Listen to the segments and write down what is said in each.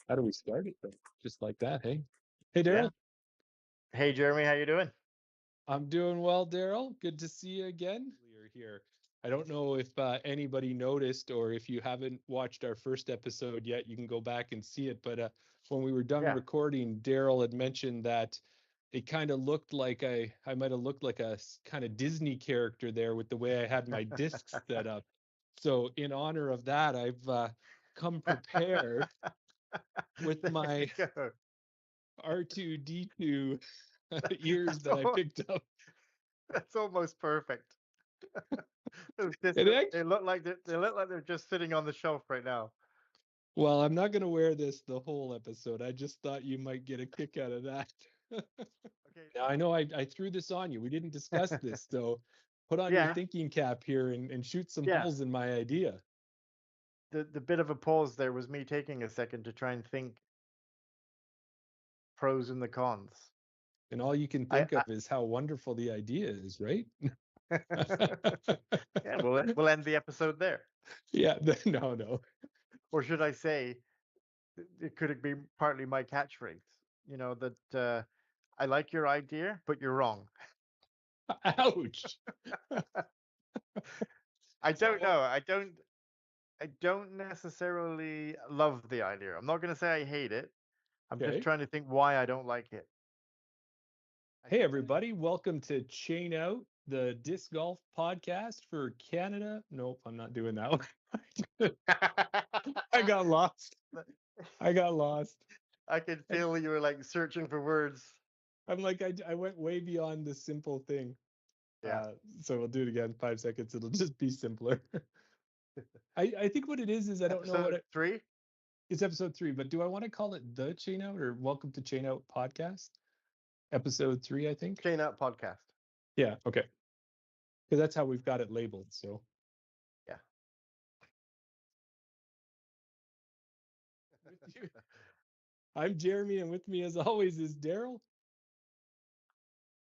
How do we start it though? Just like that, hey? Hey, Yeah. Daryl. Hey, Jeremy, how you doing? I'm doing well, Daryl. Good to see you again. We're here. I don't know if anybody noticed or if you haven't watched our first episode yet, you can go back and see it. But when we were done Yeah. recording, Daryl had mentioned that it kind of looked like I might have looked like a kind of Disney character there with the way I had my discs set up. So in honor of that, I've come prepared with There my you go. R2D2 ears That's that I picked up. that's almost perfect. And They look like they're just sitting on the shelf right now. well, I'm not going to wear this the whole episode. I just thought you might get a kick out of that. Now, I know I threw this on you. We didn't discuss Okay. this, so put on your Yeah. thinking cap here and shoot some Yeah. holes in my idea. The bit of a pause there was me taking a second to try and think pros and the cons. And all you can I, think of is how wonderful the idea is, right? I yeah, we'll end the episode there. Yeah, no. Or should I say, it could be partly my catchphrase? You know that I like your idea, but you're wrong. Ouch. I don't So, know. I don't necessarily love the idea. I'm not going to say I hate it. I'm just okay. trying to think why I don't like it. I Hey, think everybody. Welcome to Chain Out, the disc golf podcast for Canada. Nope, I'm not doing that one. I got lost. I got lost. I could I, feel you were like searching for words. I'm like, I went way beyond the simple thing. Yeah. So we'll do it again. 5 seconds. It'll just be simpler. I think what it is I don't know what Episode 3? it's episode 3, but do I want to call it the Chain Out or Welcome to Chain Out podcast? Episode 3, I think. Chain Up Podcast. Yeah, okay. Because that's how we've got it labeled. So Yeah. with you, I'm Jeremy, and with me as always is Daryl.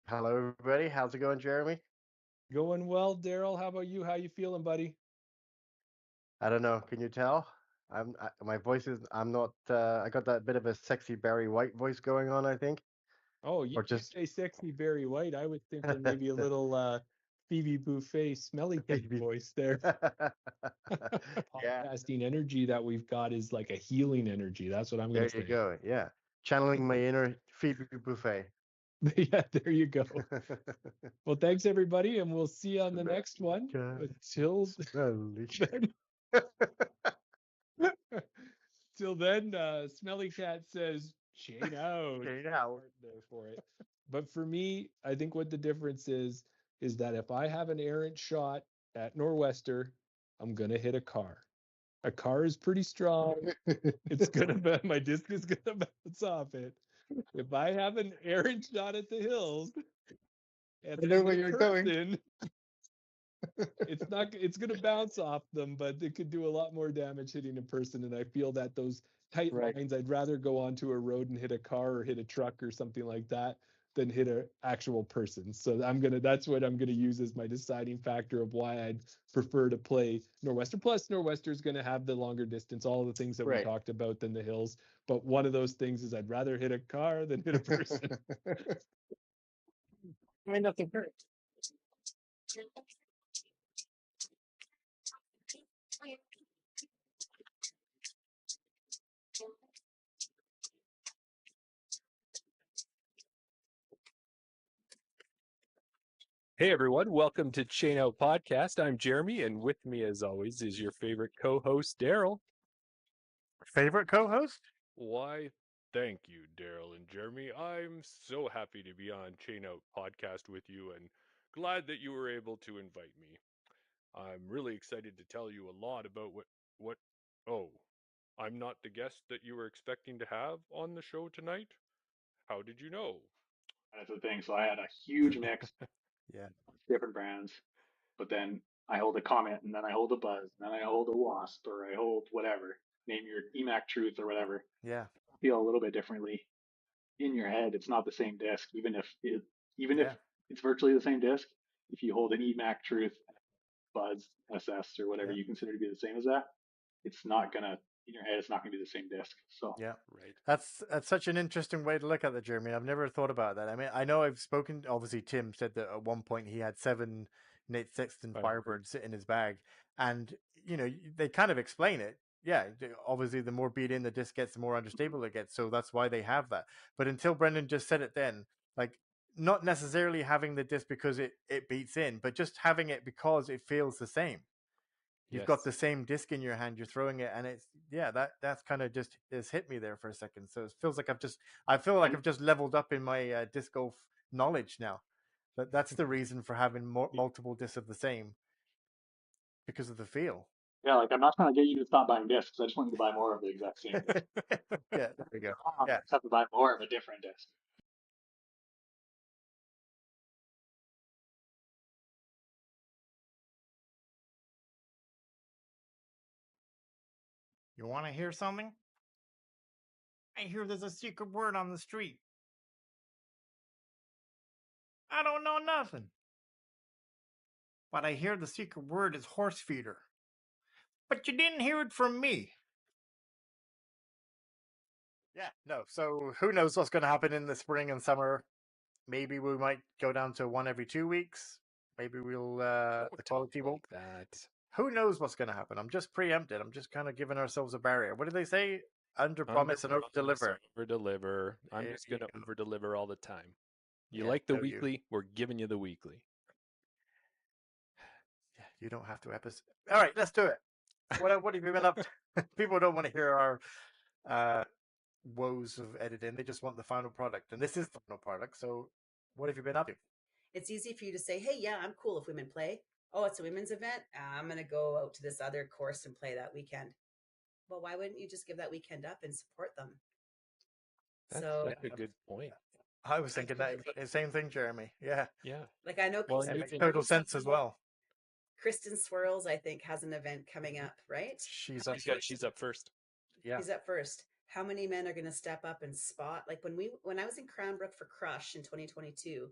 Hello, everybody. How's it going, Jeremy? Going well, Daryl. How about you? How you feeling, buddy? I don't know. Can you tell? My voice is. I'm not. I got that bit of a sexy Barry White voice going on, I think, Oh, or you just say sexy Barry White. I was thinking maybe a little Phoebe Buffet smelly cat maybe. voice there. Yeah. Podcasting energy that we've got is like a healing energy. That's what I'm going There to you say. go. Yeah. Channeling my inner Phoebe Buffet. Yeah, there you go. Well, thanks everybody, and we'll see you on the Smelly next one. cat, Until smelly then, till then, Smelly Cat says, "Chain out." Okay, now. There for it. But for me, I think what the difference is that if I have an errant shot at Nor'Wester, I'm gonna hit a car. A car is pretty strong. It's gonna my disc is gonna bounce off it. If I have an errant shot at the hills, and I know there's where a you're going. person, it's gonna bounce off them, but it could do a lot more damage hitting a person. And I feel that those tight Right. lines, I'd rather go onto a road and hit a car or hit a truck or something like that than hit an actual person. So that's what I'm gonna use as my deciding factor of why I'd prefer to play Nor'Wester. Plus, Nor'Wester is gonna have the longer distance, all the things that we Right. talked about than the hills. But one of those things is I'd rather hit a car than hit a person. Ain't nothing hurt. Hey everyone, welcome to Chain Out Podcast. I'm Jeremy, and with me, as always, is your favorite co-host, Daryl. Favorite co-host? Why, thank you, Daryl and Jeremy. I'm so happy to be on Chain Out Podcast with you, and glad that you were able to invite me. I'm really excited to tell you a lot about what. Oh, I'm not the guest that you were expecting to have on the show tonight. How did you know? That's the thing. So I had a huge mix Yeah. of different brands, but then I hold a Comet, and then I hold a Buzz, and then I hold a Wasp, or I hold whatever. Name your EMAC Truth or whatever. Yeah. Feel a little bit differently in your head. It's not the same disc, even if Yeah. it's virtually the same disc. If you hold an EMAC Truth, Buzz, SS, or whatever Yeah. you consider to be the same as that, it's not gonna in your head, it's not going to be the same disc. So Yeah. Right. That's such an interesting way to look at it, Jeremy. I've never thought about that. I mean, I know I've spoken. Obviously, Tim said that at one point he had 7 Nate Sexton Firebirds in his bag, and they kind of explain it. Yeah, obviously, the more beat in the disc gets, the more unstable it gets. So that's why they have that. But until Brendan just said it, then like not necessarily having the disc because it beats in, but just having it because it feels the same. You've got the same disc in your hand, you're throwing it, and it's that's kind of just has hit me there for a second. So it feels like I feel like and I've just leveled up in my disc golf knowledge now. That's the reason for having multiple discs of the same, because of the feel. yeah, like I'm not trying to get you to stop buying discs. I just want you to buy more of the exact same disc. Yeah, there we go. Yeah. Just have to buy more of a different disc. You want to hear something? I hear there's a secret word on the street. I don't know nothing. But I hear the secret word is horse feeder. But you didn't hear it from me. Yeah, no. So who knows what's going to happen in the spring and summer? Maybe we might go down to 1 every 2 weeks. Maybe we'll the quality won't. That. Who knows what's going to happen? I'm just preempted. I'm just kind of giving ourselves a barrier. What do they say? Under promise and over deliver. Over deliver. I'm There just you gonna go. over deliver all the time. You Yeah, like the no, weekly? We're giving you the weekly. Yeah, you don't have to episode. All right, let's do it. What have you been up to? People don't want to hear our woes of editing. They just want the final product, and this is the final product. So, what have you been up to? It's easy for you to say, hey, yeah, I'm cool if women play. Oh, it's a women's event. I'm going to go out to this other course and play that weekend. Well, why wouldn't you just give that weekend up and support them? That's a good point. I was thinking that same thing, Jeremy. Yeah. Yeah. Like I know It makes total sense as well. Kristen Swirls, I think, has an event coming up, right? She's up first. Yeah. She's up first. How many men are going to step up and spot? Like when I was in Cranbrook for Crush in 2022,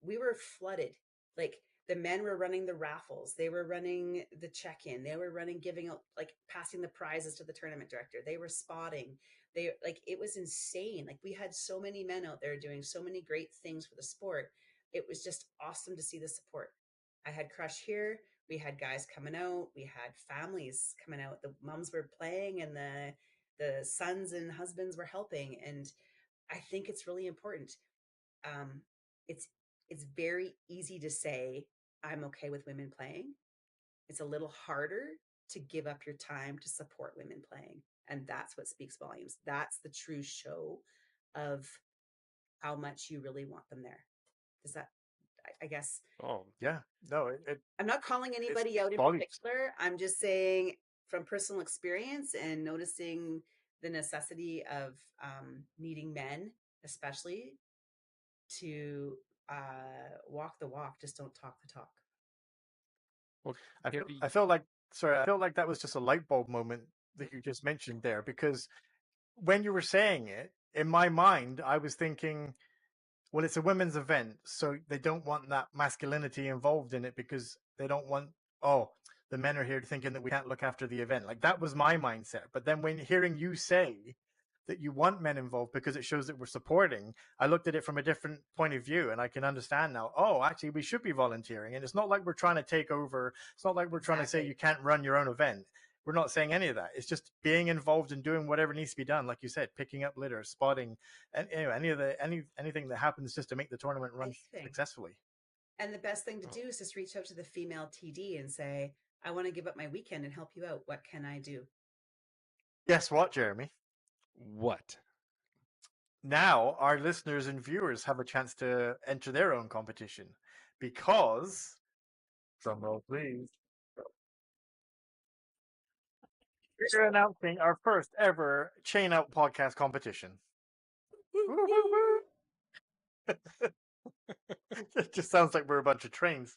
we were flooded. Like the men were running the raffles, they were running the check-in, they were running, giving out, like passing the prizes to the tournament director, they were spotting, they like, it was insane. Like we had so many men out there doing so many great things for the sport. It was just awesome to see the support. I had Crush here, we had guys coming out, we had families coming out, the moms were playing and the sons and husbands were helping. And I think it's really important. um, it's it's very easy to say I'm okay with women playing. It's a little harder to give up your time to support women playing, and that's what speaks volumes. That's the true show of how much you really want them there. Does that, I guess. Oh yeah. No, I'm not calling anybody out in particular. I'm just saying from personal experience and noticing the necessity of needing men, especially, to walk the walk, just don't talk the talk. well, I felt like that was just a light bulb moment that you just mentioned there, because when you were saying it, in my mind, I was thinking, well, it's a women's event, so they don't want that masculinity involved in it because they don't want, oh, the men are here thinking that we can't look after the event. Like that was my mindset. But then when hearing you say that you want men involved because it shows that we're supporting, I looked at it from a different point of view, and I can understand now, oh, actually we should be volunteering. And it's not like we're trying to take over. It's not like we're trying to say you can't run your own event. We're not saying any of that. It's just being involved and doing whatever needs to be done, like you said, picking up litter, spotting, and anyway, anything that happens just to make the tournament run successfully. And the best thing to do is just reach out to the female TD and say, I want to give up my weekend and help you out. What can I do? Guess what, Jeremy? What? Now our listeners and viewers have a chance to enter their own competition, because, drumroll please, we're announcing our first ever Chain Out podcast competition. Woo, woo, woo. It just sounds like we're a bunch of trains.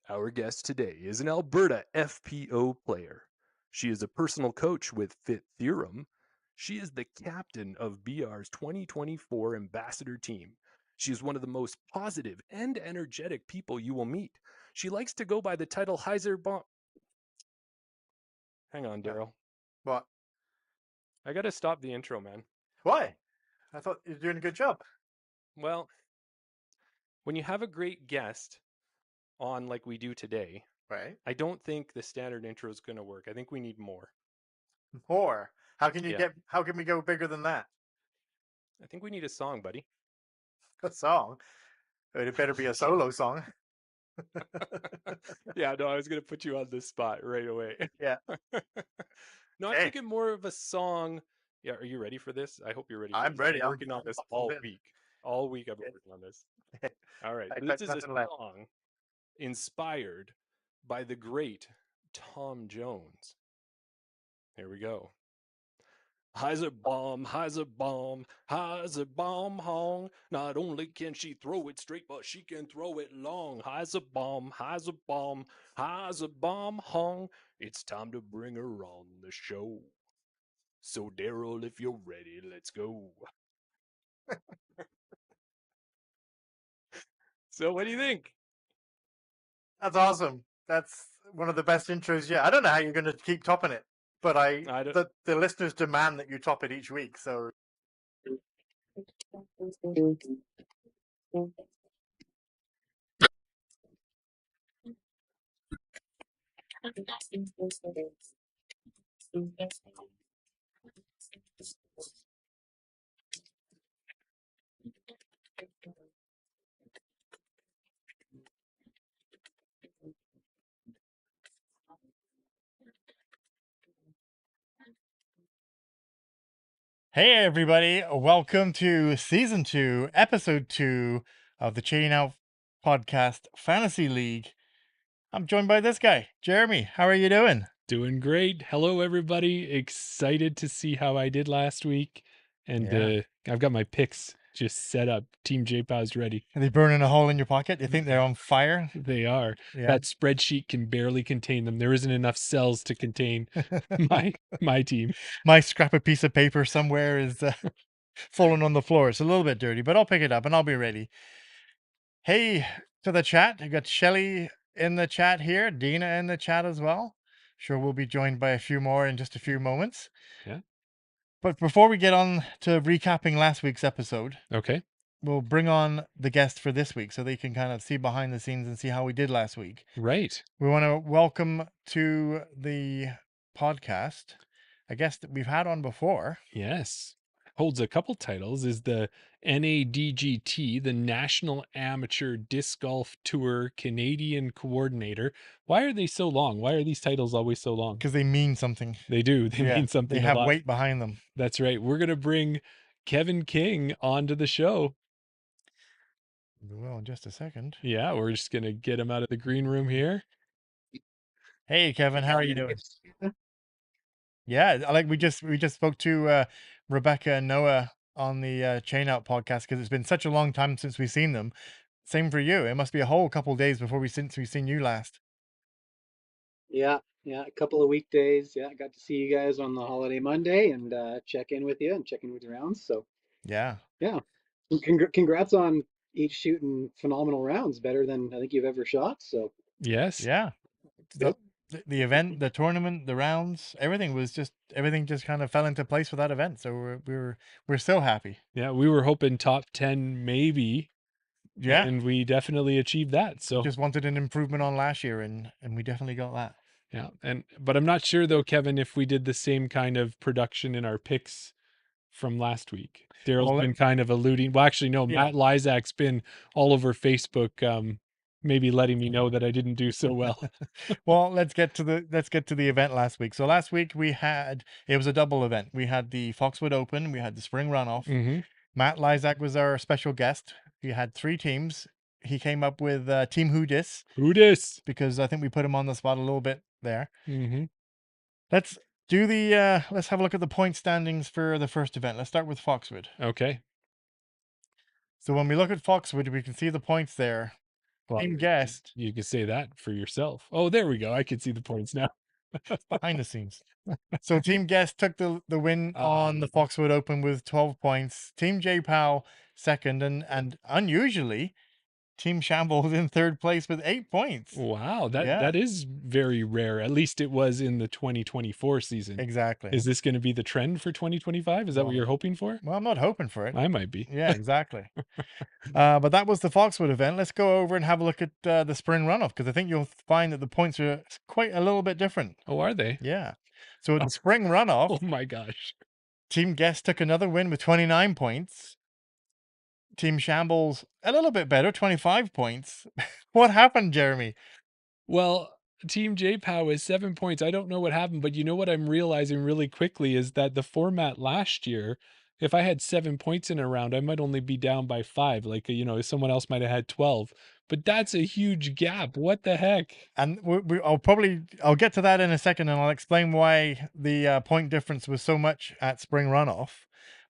Our guest today is an Alberta FPO player. She is a personal coach with Fit Theorem. She is the captain of BR's 2024 ambassador team. She is one of the most positive and energetic people you will meet. She likes to go by the title Hang on, Daryl. What? I gotta stop the intro, man. Why? I thought you were doing a good job. Well, when you have a great guest on like we do today, Right. I don't think the standard intro is gonna work. I think we need more. More. How can you Yeah. get? How can we go bigger than that? I think we need a song, buddy. A song. It better be a solo song. Yeah, no, I was gonna put you on the spot right away. Yeah. No, I'm Okay. thinking more of a song. Yeah, are you ready for this? I hope you're ready for I'm this. ready. I've been working on this all in. week. All week I've been Okay. working on this. All right. I This got is a nothing left. song inspired by the great Tom Jones. Here we go. High's a bomb, high's a bomb, high's a bomb hong. Not only can she throw it straight, but she can throw it long. High's a bomb, high's a bomb, high's a bomb hong. It's time to bring her on the show. So Daryl, if you're ready, let's go. So what do you think? That's awesome. That's one of the best intros yet. I don't know how you're going to keep topping it, but I don't. the listeners demand that you top it each week. So hey, everybody. Welcome to Season 2, Episode 2 of the Chain Out Podcast Fantasy League. I'm joined by this guy, Jeremy. How are you doing? Doing great. Hello, everybody. Excited to see how I did last week. And Yeah. I've got my picks just set up. Team J-Pow's ready. Are they burning a hole in your pocket? You think they're on fire? They are. Yeah. That spreadsheet can barely contain them. There isn't enough cells to contain my team. My scrap piece of paper somewhere is falling on the floor. It's a little bit dirty, but I'll pick it up and I'll be ready. Hey, to the chat. I got Shelly in the chat here, Dina in the chat as well. Sure, we'll be joined by a few more in just a few moments. Yeah. But before we get on to recapping last week's episode, Okay. we'll bring on the guest for this week so they can kind of see behind the scenes and see how we did last week. Right. We want to welcome to the podcast a guest that we've had on before. Yes. Holds a couple titles, is the NADGT, the National Amateur Disc Golf Tour Canadian Coordinator. Why are they so long? Why are these titles always so long? Because they mean something. They do. They mean something. They have a lot. weight behind them. That's right. We're going to bring Kevin King onto the show. Well, in just a second. Yeah, we're just going to get him out of the green room here. Hey, Kevin, how are you doing? Yeah, like we just spoke to Rebecca and Noah on the Chain Out podcast because it's been such a long time since we've seen them. Same for you. It must be a whole couple of days before we've seen you last. Yeah, a couple of weekdays. Yeah, I got to see you guys on the holiday Monday and check in with you and check in with your rounds. So Yeah. Congrats on each shooting phenomenal rounds, better than I think you've ever shot. So Yes. Yeah. The event, the tournament, the rounds, everything just kind of fell into place for that event. So we're so happy. Yeah, we were hoping top 10 maybe. Yeah. And we definitely achieved that. So just wanted an improvement on last year and we definitely got that. Yeah. But I'm not sure though, Kevin, if we did the same kind of production in our picks from last week. Daryl's been kind of alluding. Well, actually, no, Matt Lizak's been all over Facebook, maybe letting me know that I didn't do so well. Well, let's get to the event last week. So last week it was a double event. We had the Foxwood Open, we had the spring runoff. Mm-hmm. Matt Lizak was our special guest. We had 3 teams. He came up with Team Who Dis. Because I think we put him on the spot a little bit there. Mm-hmm. Let's have a look at the point standings for the first event. Let's start with Foxwood. Okay. So when we look at Foxwood, we can see the points there. Well, Team Guest. You can say that for yourself. Oh, there we go. I can see the points now. Behind the scenes. So Team Guest took the win on the Foxwood Open with 12 points. Team J-Pow second, and unusually, Team Shambles in third place with 8 points. Wow, that Yeah, that is very rare. At least it was in the 2024 season. exactly. Is this going to be the trend for 2025? Is that what you're Well, hoping for? I'm not hoping for it. I might be. Yeah, exactly. But that was the Foxwood event. Let's go over and have a look at the spring runoff, because I think you'll find that the points are quite a little bit different. Oh, are they? Yeah. So the spring runoff, Oh my gosh. Team Guest took another win with 29 points. Team Shambles a little bit better, 25 points. What happened, Jeremy? Well, Team JPOW is 7 points. I don't know what happened, but you know what I'm realizing really quickly is that the format last year, if I had 7 points in a round, I might only be down by 5. Like, someone else might have had 12. But that's a huge gap. What the heck? And I'll get to that in a second, and I'll explain why the point difference was so much at spring runoff.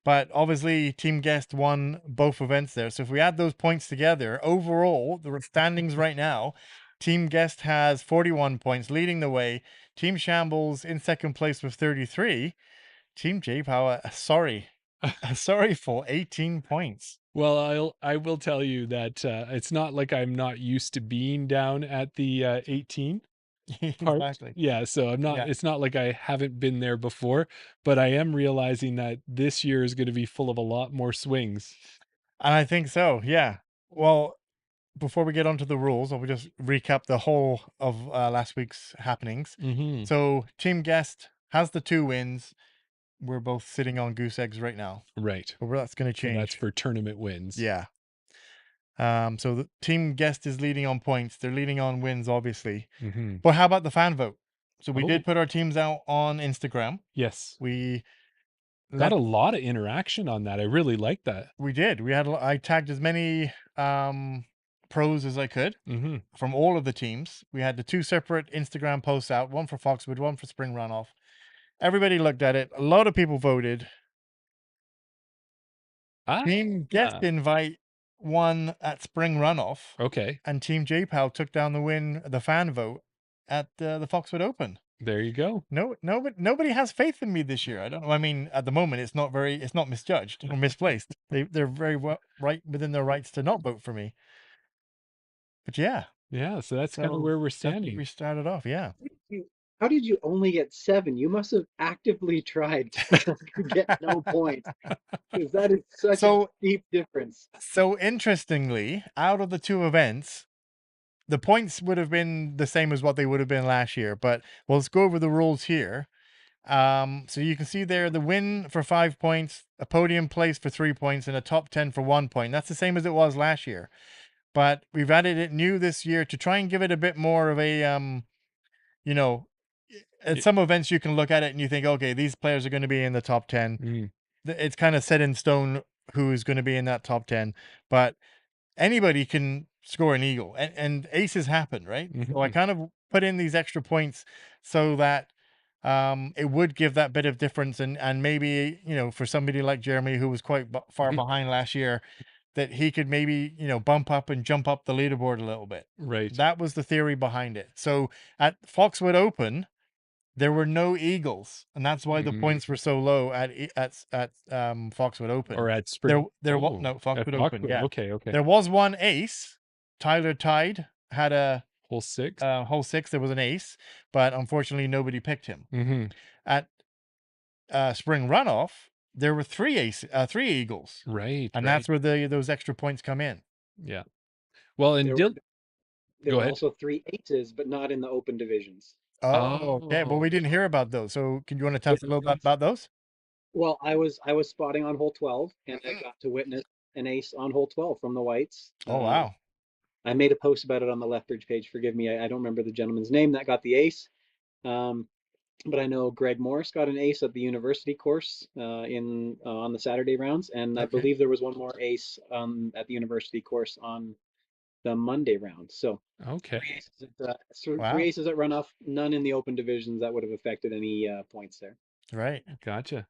But obviously, Team Guest won both events there. So if we add those points together, overall, the standings right now, Team Guest has 41 points, leading the way. Team Shambles in second place with 33. Team J Power, sorry for 18 points. Well, I will tell you that it's not like I'm not used to being down at the 18 part. Exactly. Yeah, so I'm not, Yeah. it's not like I haven't been there before, but I am realizing that this year is going to be full of a lot more swings. And I think so, yeah. Well, before we get onto the rules, I'll just recap the whole of last week's happenings. Mm-hmm. So, Team Guest has the 2 wins. We're both sitting on goose eggs right now. Right. But that's going to So change. that's for tournament wins. Yeah. So the Team Guest is leading on points. They're leading on wins, obviously. Mm-hmm. But how about the fan vote? So we Oh. did put our teams out on Instagram. Yes. We Got a lot of interaction on that. I really like that. We did. I tagged as many pros as I could Mm-hmm. from all of the teams. We had the 2 separate Instagram posts out, one for Foxwood, one for Spring Runoff. Everybody looked at it. A lot of people voted. Team Guest Invite won at Spring Runoff, Okay. and Team JPOW took down the fan vote at the Foxwood Open. There you go. Nobody has faith in me this year. I don't know. I mean, at the moment, it's not misjudged or misplaced. They're very well right within their rights to not vote for me. But yeah, Yeah, so that's kind of where we're that's where standing. we started off. Yeah. How did you only get 7? You must have actively tried to get no points, because that is such a steep difference. So interestingly, out of the 2 events, the points would have been the same as what they would have been last year. But let's go over the rules here. So you can see there the win for 5 points, a podium place for 3 points, and a top 10 for 1 point. That's the same as it was last year. But we've added it new this year to try and give it a bit more of a at some events you can look at it and you think, okay, these players are going to be in the top 10. Mm. It's kind of set in stone who is going to be in that top 10, but anybody can score an eagle, and aces happen, right? Mm-hmm. So I kind of put in these extra points so that it would give that bit of difference, and maybe, for somebody like Jeremy, who was quite far behind last year, that he could maybe, bump up and jump up the leaderboard a little bit. Right. That was the theory behind it. So at Foxwood Open, there were no eagles, and that's why the points were so low at Foxwood Open. Or at Spring. Foxwood Open. Yeah. Okay. There was one ace. Tyler Tide had a Hole 6. hole 6. There was an ace, but unfortunately nobody picked him. Mm-hmm. At Spring Runoff, there were 3 eagles. Right. And that's where those extra points come in. Yeah. Well, and There go were ahead. also 3 aces, but not in the open divisions. Oh, okay. Well, we didn't hear about those. So can you want to tell us a little bit about those? Well, I was spotting on hole 12, and I got to witness an ace on hole 12 from the whites. Oh, wow. I made a post about it on the Lethbridge page. Forgive me, I don't remember the gentleman's name that got the ace. But I know Greg Morris got an ace at the university course on the Saturday rounds, and I believe there was one more ace at the university course on the Monday round. So okay, 3 aces at runoff, none in the open divisions that would have affected any points there. Right. Gotcha.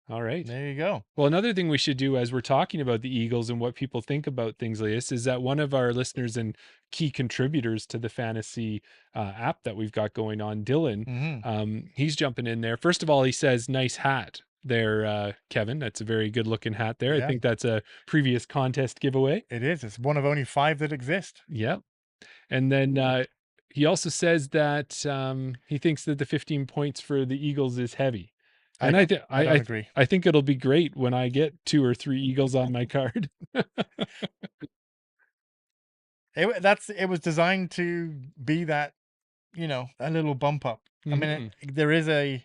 All right. There you go. Well, another thing we should do as we're talking about the Eagles and what people think about things like this is that one of our listeners and key contributors to the fantasy app that we've got going on, Dylan, he's jumping in there. First of all, he says, nice hat. there, Kevin. That's a very good looking hat there. I Yeah. think that's a previous contest giveaway. It is. It's one of only 5 that exist. Yep. And then he also says that he thinks that the 15 points for the Eagles is heavy. I And don't, I don't agree. I think it'll be great when I get 2 or 3 Eagles on my card. It was designed to be that, a little bump up. I mean, there is an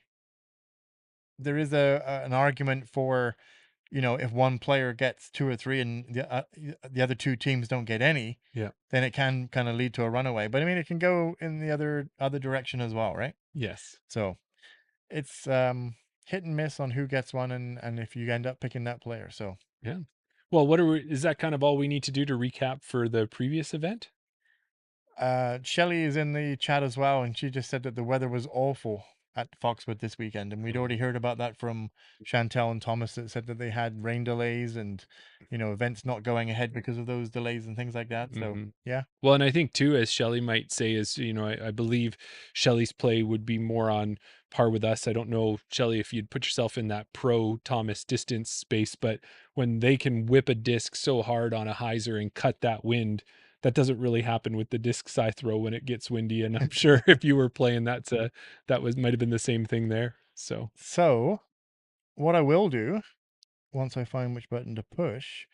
argument for, if one player gets 2 or 3 and the other 2 teams don't get any, Yeah. then it can kind of lead to a runaway. But I mean, it can go in the other direction as well, right? Yes. So it's hit and miss on who gets one and if you end up picking that player. So Yeah. Well, is that kind of all we need to do to recap for the previous event? Shelley is in the chat as well, and she just said that the weather was awful at Foxwood this weekend, and we'd already heard about that from Chantel and Thomas that said that they had rain delays and events not going ahead because of those delays and things like that. So yeah. Well, and I think too, as Shelley might say, is I believe Shelley's play would be more on par with us. I don't know, Shelley, if you'd put yourself in that pro Thomas distance space, but when they can whip a disc so hard on a hyzer and cut that wind, that doesn't really happen with the discs I throw when it gets windy. And I'm sure if you were playing that might have been the same thing there. So what I will do, once I find which button to push,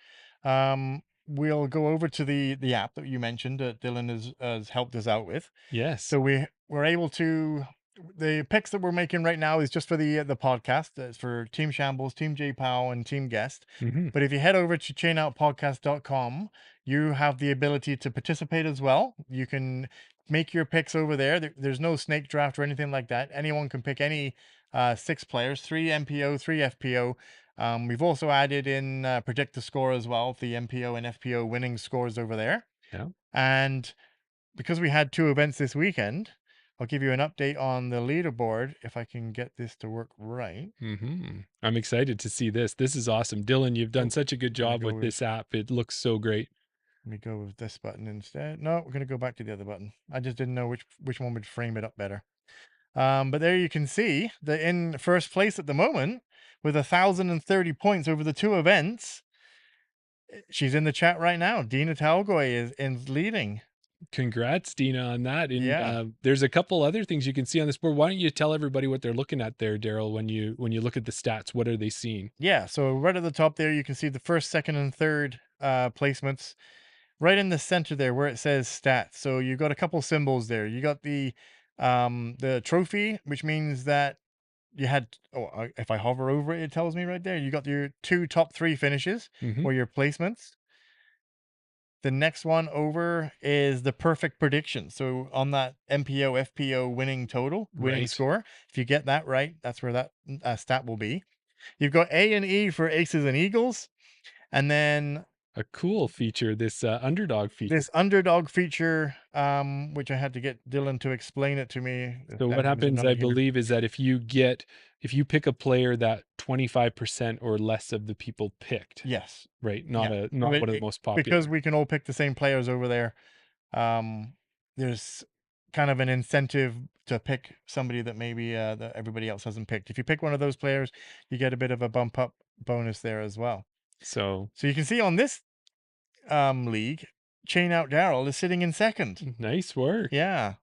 we'll go over to the app that you mentioned that Dylan has helped us out with. Yes. So we're able to, the picks that we're making right now is just for the podcast. It's for Team Shambles, Team J Powell, and Team Guest. But if you head over to chainoutpodcast.com, you have the ability to participate as well. You can make your picks over there. There's no snake draft or anything like that. Anyone can pick any 6 players, 3 MPO, 3 FPO. We've also added in predict the score as well, the MPO and FPO winning scores over there. Yeah. And because we had 2 events this weekend, I'll give you an update on the leaderboard if I can get this to work right. I'm excited to see this. This is awesome. Dylan, you've done such a good job with this app. It looks so great. Let me go with this button instead. No, we're going to go back to the other button. I just didn't know which one would frame it up better. But there you can see that in first place at the moment with 1,030 points over the 2 events. She's in the chat right now. Dina Talgoy is leading. Congrats, Dina, on that. And there's a couple other things you can see on this board. Why don't you tell everybody what they're looking at there, Daryl, when you look at the stats? What are they seeing? Yeah, so right at the top there, you can see the first, second, and third placements. Right in the center there where it says stats. So you got a couple symbols there. You got the trophy, which means that you had, if I hover over it, it tells me right there, you got your 2 top 3 finishes or your placements. The next one over is the perfect prediction. So on that MPO, FPO winning total, winning score, if you get that right, that's where that stat will be. You've got A and E for aces and eagles. And then a cool feature, this underdog feature. This underdog feature, which I had to get Dylan to explain it to me. So what happens, I believe, is that if you pick a player that 25% or less of the people picked. Yes. Right. Not one of the most popular. Because we can all pick the same players over there. There's kind of an incentive to pick somebody that maybe that everybody else hasn't picked. If you pick one of those players, you get a bit of a bump up bonus there as well. So you can see on this league, Chain Out Daryl is sitting in second. Nice work. Yeah.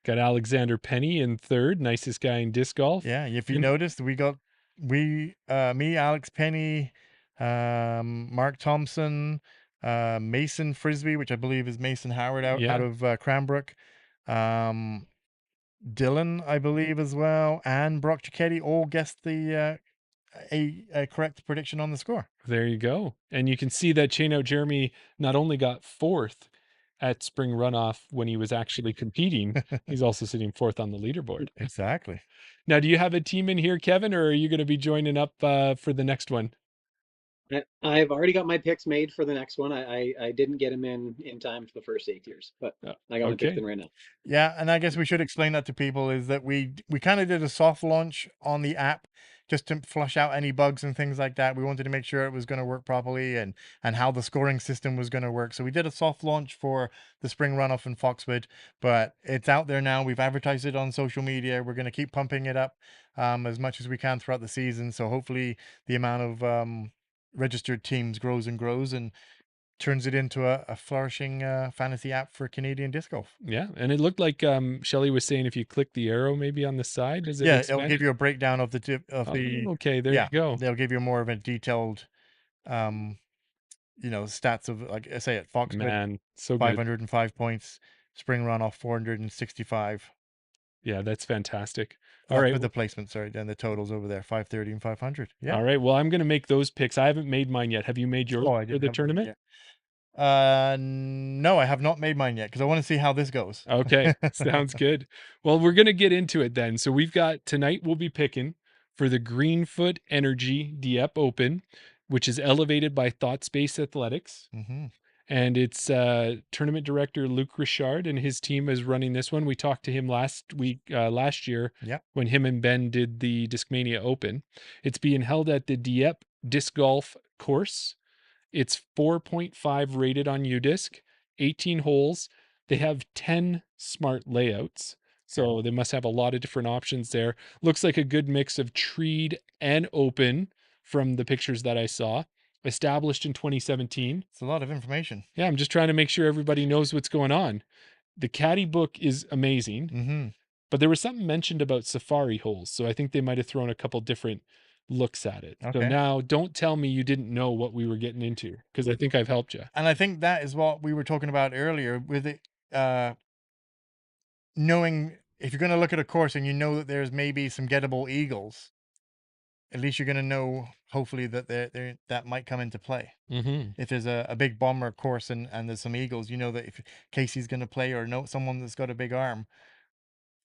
Got Alexander Penny in third, nicest guy in disc golf. Yeah, if you noticed, we got me, Alex Penny, Mark Thompson, Mason Frisbee, which I believe is Mason Howard out of Cranbrook, Dylan, I believe as well, and Brock Cicchetti all guessed the a correct prediction on the score. There you go. And you can see that Chain Out Jeremy not only got 4th at spring runoff when he was actually competing, he's also sitting 4th on the leaderboard. Exactly. Now, do you have a team in here, Kevin, or are you going to be joining up for the next one? I've already got my picks made for the next one. I didn't get them in time for the first 8 years, but I got my picks in right now. Yeah, and I guess we should explain that to people is that we kind of did a soft launch on the app just to flush out any bugs and things like that. We wanted to make sure it was going to work properly, and how the scoring system was going to work. So we did a soft launch for the spring runoff in Foxwood, but it's out there now. We've advertised it on social media. We're going to keep pumping it up as much as we can throughout the season. So hopefully the amount of registered teams grows and grows, and turns it into a flourishing fantasy app for Canadian disc golf. Yeah, and it looked like Shelley was saying if you click the arrow maybe on the side, does it Yeah, it'll expand give it? you a breakdown of the Oh, okay, there yeah, you go. they'll give you more of a detailed stats of, like I say, at Foxwood, Man, so good. 505 points, spring runoff 465. Yeah, that's fantastic. All That's right. with the placement, sorry. Then the totals over there, 530 and 500. Yeah. All right. Well, I'm going to make those picks. I haven't made mine yet. Have you made yours Oh, I for didn't the have those tournament? yet. No, I have not made mine yet because I want to see how this goes. Okay, sounds good. Well, we're going to get into it then. So we've got tonight, we'll be picking for the Greenfoot Energy Dieppe Open, which is elevated by Thought Space Athletics. Mm-hmm. And it's tournament director Luc Richard and his team is running this one. We talked to him last year, Yep. when him and Ben did the Discmania Open. It's being held at the Dieppe Disc Golf Course. It's 4.5 rated on UDisc, 18 holes. They have 10 smart layouts. So they must have a lot of different options there. Looks like a good mix of treed and open from the pictures that I saw. Established in 2017. It's a lot of information. Yeah, I'm just trying to make sure everybody knows what's going on. The caddy book is amazing, Mm-hmm. but there was something mentioned about safari holes. So I think they might have thrown a couple different looks at it. So Okay. now don't tell me you didn't know what we were getting into, because I think I've helped you. And I think that is what we were talking about earlier with it, knowing if you're going to look at a course and you know that there's maybe some gettable eagles, at least you're going to know, hopefully, that that might come into play. Mm-hmm. If there's a big bomber course and there's some eagles, you know that if Casey's going to play, or know someone that's got a big arm,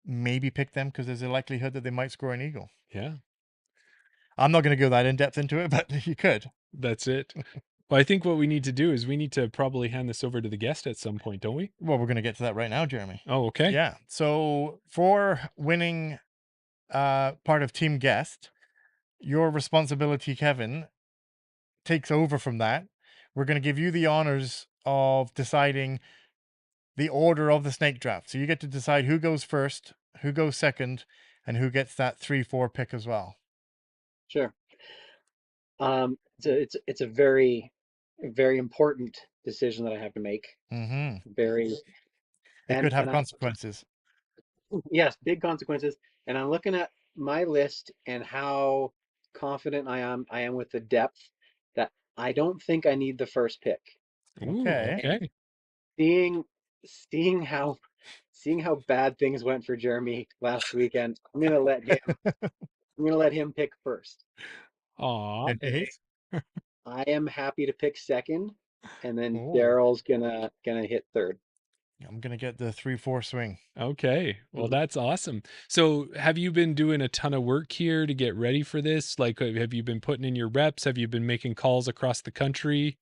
maybe pick them because there's a likelihood that they might score an eagle. Yeah, I'm not going to go that in depth into it, but you could. that's it. Well, I think what we need to do is we need to probably hand this over to the guest at some point, don't we? Well, we're going to get to that right now, Jeremy. Oh, okay. Yeah. So for winning part of Team Guest, your responsibility, Kevin, takes over from that. We're going to give you the honors of deciding the order of the snake draft. So you get to decide who goes first, who goes second, and who gets that 3-4 pick as well. Sure. It's a very, very important decision that I have to make. Mm-hmm. Very, It could have and consequences. yes, big consequences. And I'm looking at my list and how confident I am with the depth that I don't think I need the first pick. Ooh, Okay. okay. Seeing seeing how seeing how bad things went for Jeremy last weekend, I'm gonna let him pick first. Aw. Okay. I am happy to pick second, and then Oh, Daryl's gonna hit third. I'm gonna get the 3-4 swing. Okay. Well, Mhm. that's awesome. So, have you been doing a ton of work here to get ready for this? Like, have you been putting in your reps? Have you been making calls across the country?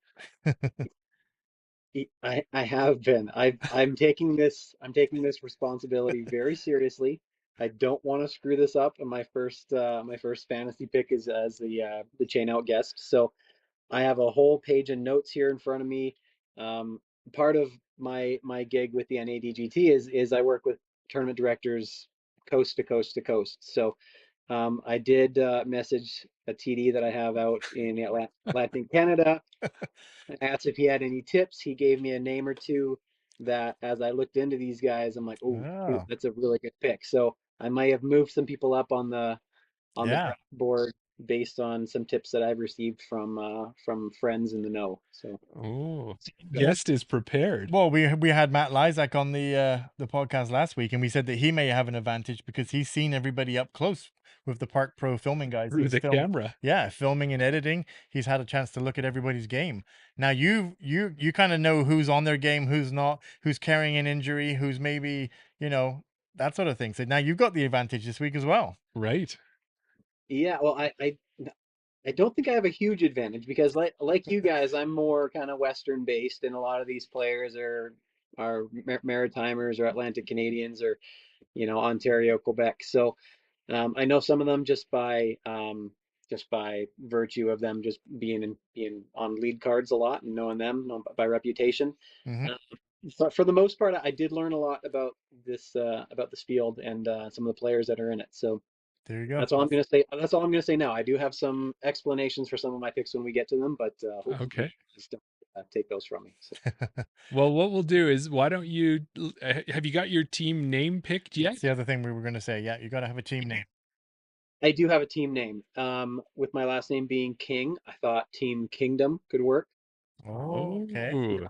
I have been. I'm taking this responsibility very seriously. I don't want to screw this up. And my first fantasy pick is as the chain out guest. So I have a whole page of notes here in front of me. Part of my gig with the NADGT is I work with tournament directors coast to coast to coast. So I did message a TD that I have out in Atlantic Canada. I asked if he had any tips. He gave me a name or two that, as I looked into these guys, I'm like, oh, Oh, that's a really good pick. So I might have moved some people up on the yeah. draft board based on some tips that I've received from friends in the know. So Oh, Well, guest is prepared. well, we had Matt Lysak on the podcast last week, and we said that he may have an advantage because he's seen everybody up close with the Park Pro filming guys. Through He's the filmed, camera. yeah, filming and editing. He's had a chance to look at everybody's game. Now you kind of know who's on their game, who's not, who's carrying an injury, who's maybe, that sort of thing. So now you've got the advantage this week as well. Right. yeah, well, I don't think I have a huge advantage because like you guys, I'm more kind of Western based, and a lot of these players are Maritimers or Atlantic Canadians or Ontario, Quebec. So I know some of them just by virtue of them just being on lead cards a lot and knowing them by reputation. Mhm. But for the most part, I did learn a lot about this field and some of the players that are in it. So There you go. that's all I'm gonna say. That's all I'm gonna say now. I do have some explanations for some of my picks when we get to them, but hopefully you Okay. guys don't take those from me. So. Well, what we'll do is, why don't you have you got your team name picked yet? That's the other thing we were going to say. Yeah, you got to have a team name. I do have a team name. With my last name being King, I thought Team Kingdom could work. Oh, okay. Ooh.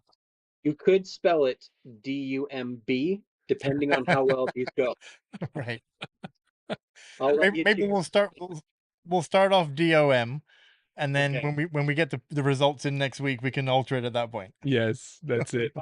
You could spell it DUMB, depending on how well these go. Right. I'll let you Maybe choose. we'll start off DOM, and then Okay. when we get the results in next week, we can alter it at that point. Yes, that's it.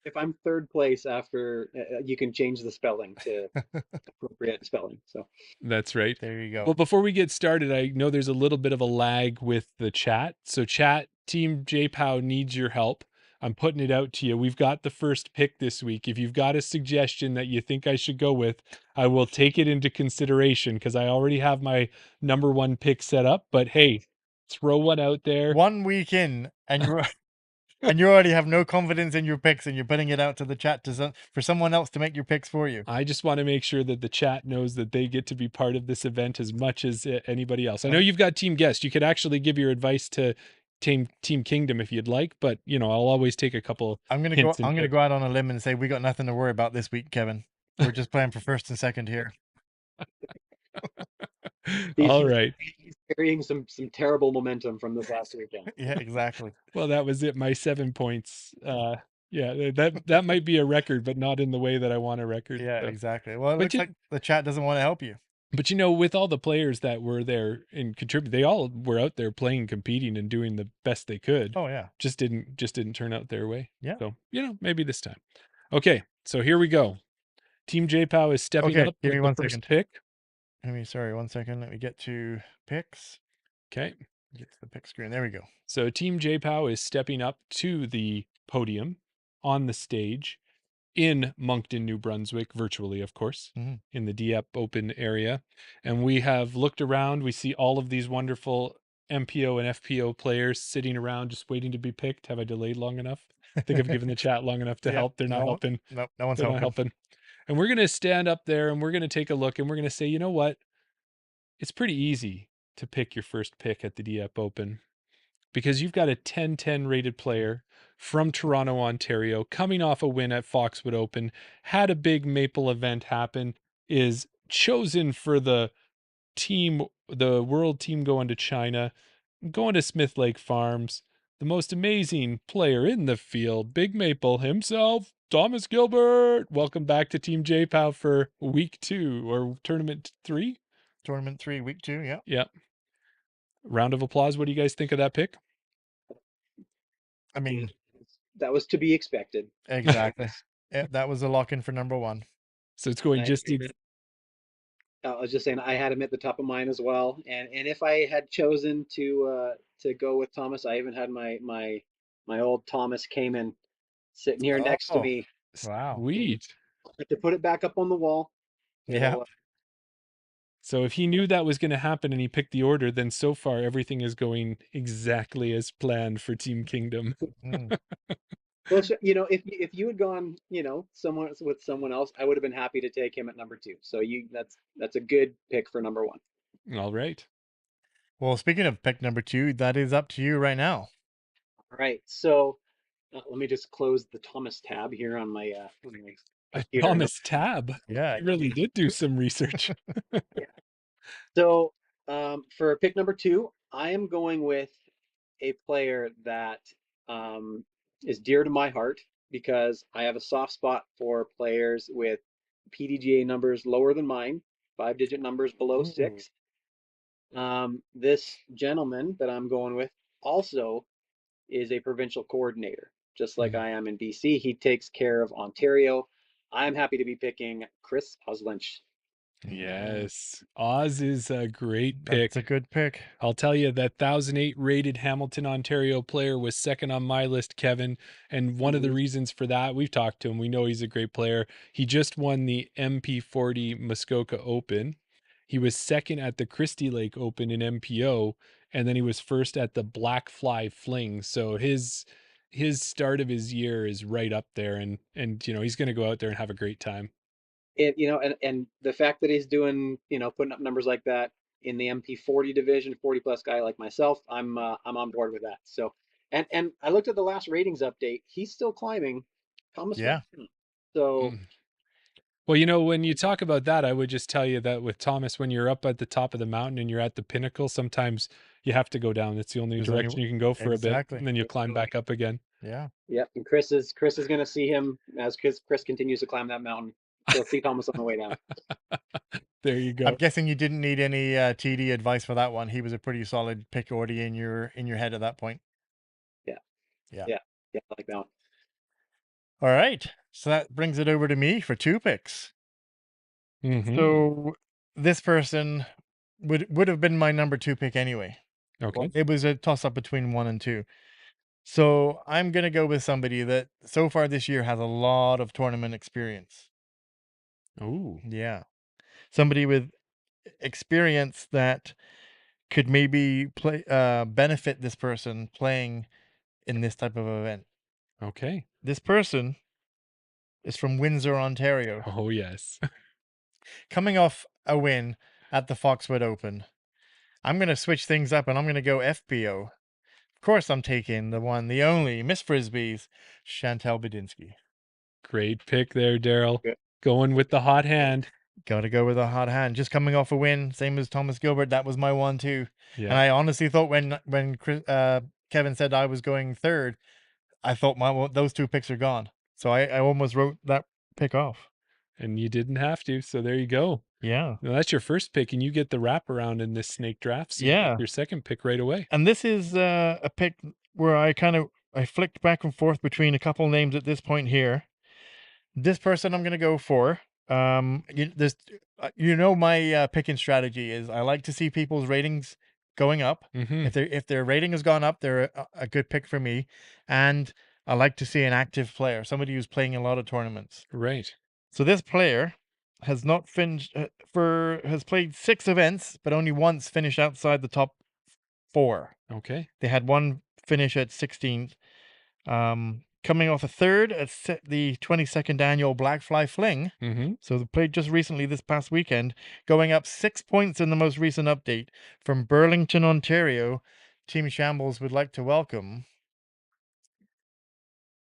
If I'm third place after, you can change the spelling to appropriate spelling. So That's right. There you go. Well, before we get started, I know there's a little bit of a lag with the chat. So chat, Team JPOW needs your help. I'm putting it out to you. We've got the first pick this week. If you've got a suggestion that you think I should go with, I will take it into consideration because I already have my number one pick set up. But hey, throw one out there. 1 week in, and you're and you already have no confidence in your picks, and you're putting it out to the chat for someone else to make your picks for you. I just want to make sure that the chat knows that they get to be part of this event as much as anybody else. I know you've got team guest. You could actually give your advice to Team Kingdom if you'd like, but you know, I'll always take a couple I'm gonna hints. go out on a limb and say we got nothing to worry about this week, Kevin. We're just playing for first and second here. All right. He's carrying some terrible momentum from this last weekend. Yeah, exactly. Well, that was it. My 7 points. Yeah, that might be a record, but not in the way that I want a record. Yeah, So. exactly. Well, it But looks like the chat doesn't want to help you. But you know, with all the players that were there and contribute, they all were out there playing, competing, and doing the best they could. Oh yeah. Just didn't turn out their way. Yeah. So, you know, maybe this time. Okay, so here we go. Team JPOW is stepping up give with me the 1 first second. pick. Sorry, 1 second. Let me get to picks. Okay. Get to the pick screen. There we go. So Team JPOW is stepping up to the podium on the stage in Moncton, New Brunswick, virtually, of course, in the Dieppe Open area. And we have looked around. We see all of these wonderful MPO and FPO players sitting around just waiting to be picked. Have I delayed long enough? I think I've given the chat long enough to help. They're not helping. No one's They're not helping. And we're going to stand up there and we're going to take a look and we're going to say, you know what? It's pretty easy to pick your first pick at the Dieppe Open because you've got a 10-10 rated player from Toronto, Ontario, coming off a win at Foxwood Open, had a big Maple event happen, is chosen for the world team going to China, going to Smith Lake Farms, the most amazing player in the field, Big Maple himself, Thomas Gilbert. Welcome back to Team JPOW for week 2 or tournament 3. Tournament 3, week 2. Yeah. Yeah. Round of applause. What do you guys think of that pick? I mean, that was to be expected. Exactly. Yeah, that was a lock in for number 1. So it's going just. I was just saying I had him at the top of mine as well, and if I had chosen to go with Thomas, I even had my old Thomas Cayman sitting here next to me. Wow. Sweet. To put it back up on the wall. Yeah. So if he knew that was going to happen and he picked the order, then so far everything is going exactly as planned for Team Kingdom. Well, you know, if you had gone, you know, with someone else, I would have been happy to take him at number 2. So that's a good pick for number 1. All right. Well, speaking of pick number 2, that is up to you right now. All right. So let me just close the Thomas tab here on my computer. Thomas tab. Yeah, I really did do some research. Yeah. So for pick number 2, I am going with a player that is dear to my heart because I have a soft spot for players with PDGA numbers lower than mine, 5-digit numbers below 6. This gentleman that I'm going with also is a provincial coordinator, just like I am in BC. He takes care of Ontario. I'm happy to be picking Chris Oslench. Yes. Oz is a great pick. That's a good pick. I'll tell you that 1008 rated Hamilton, Ontario player was second on my list, Kevin. And one of the reasons for that, we've talked to him. We know he's a great player. He just won the MP40 Muskoka Open. He was second at the Christie Lake Open in MPO, and then he was first at the Black Fly Fling. So his start of his year is right up there, and he's going to go out there and have a great time. And the fact that he's doing, putting up numbers like that in the MP40 division, 40 plus guy like myself, I'm on board with that. So, and I looked at the last ratings update. He's still climbing. Thomas Yeah. went down. So, Well, when you talk about that, I would just tell you that with Thomas, when you're up at the top of the mountain and you're at the pinnacle, sometimes you have to go down. It's the only There's only direction you can go for a bit, exactly. and then you climb back up again. Yeah. yep. And Chris is going to see him as Chris continues to climb that mountain. He'll see Thomas on the way down. There you I'm go. guessing you didn't need any TD advice for that one. He was a pretty solid pick already in your head at that point. Yeah. Yeah. Yeah. Yeah. I like that one. All right. So that brings it over to me for 2 picks. Mhm. So this person would have been my number 2 pick anyway. Okay. It was a toss up between 1 and 2. So I'm going to go with somebody that so far this year has a lot of tournament experience. Ooh. Yeah. Somebody with experience that could maybe benefit this person playing in this type of event. Okay. This person is from Windsor, Ontario, Oh yes. coming off a win at the Foxwood Open. I'm going to switch things up and I'm going to go FPO. Of course, I'm taking the one, the only Miss Frisbee's Chantal Bedinsky. Great pick there, Daryl. Good. Going with the hot hand. Got to go with a hot hand. Just coming off a win, same as Thomas Gilbert. That was my one too. Yeah. And I honestly thought when Kevin said I was going third, I thought those 2 picks are gone. So I almost wrote that pick off. And you didn't have to, so there you go. Yeah. Well, that's your first pick, and you get the wraparound in this snake draft. So you Yeah. get your second pick right away. And this is a pick where I flicked back and forth between a couple names at this point here. This person I'm going to go for. My picking strategy is I like to see people's ratings going up. Mhm. If their rating has gone up, they're a good pick for me. And I like to see an active player, somebody who's playing a lot of tournaments. Right. So this player has not finished has played 6 events, but only once finished outside the top 4. Okay. They had one finish at 16th. Coming off a third at the 22nd annual Black Fly Fling. Mm-hmm. So they played just recently this past weekend, going up 6 points in the most recent update from Burlington, Ontario. Team Shambles would like to welcome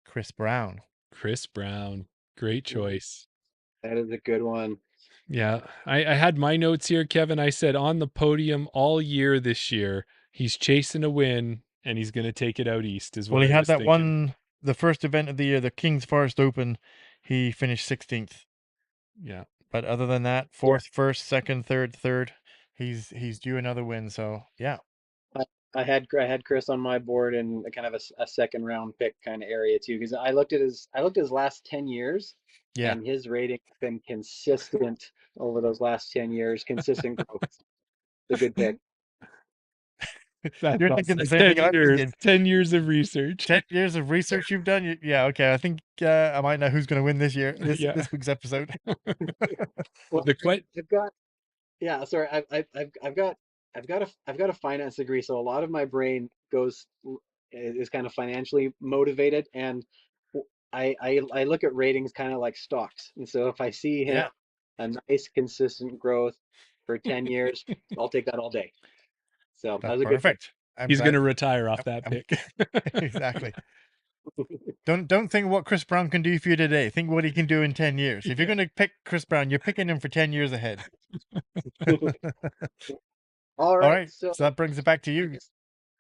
Chris Brown. Chris Brown. Great choice. That is a good one. Yeah. I had my notes here, Kevin. I said on the podium all year this year, he's chasing a win and he's going to take it out east is what Well, he I had was that thinking. one, the first event of the year, the King's Forest Open. He finished 16th. Yeah. But other than that, fourth, first, second, third, he's due another win. So yeah. I had Chris on my board in a kind of a second round pick kind of area too, because I looked at his last 10 years, Yeah. and his rating has been consistent over those last 10 years, consistent growth. It's a good pick. You're thinking the same 10 thing I'm years, thinking. 10 years of research. 10 years of research you've done? Yeah, okay. I think I might know who's going to win this year, Yeah. this week's episode. Well, The que- I've got, yeah, sorry, I've got a finance degree, so a lot of my brain is kind of financially motivated, and I look at ratings kind of like stocks, and so if I see him a nice consistent growth for 10 years, I'll take that all day. So that That's was a good pick. perfect. He's going to retire off that pick. Exactly. Don't think what Chris Brown can do for you today. Think what he can do in 10 years. If you're going to pick Chris Brown, you're picking him for 10 years ahead. All right. So that brings it back to you.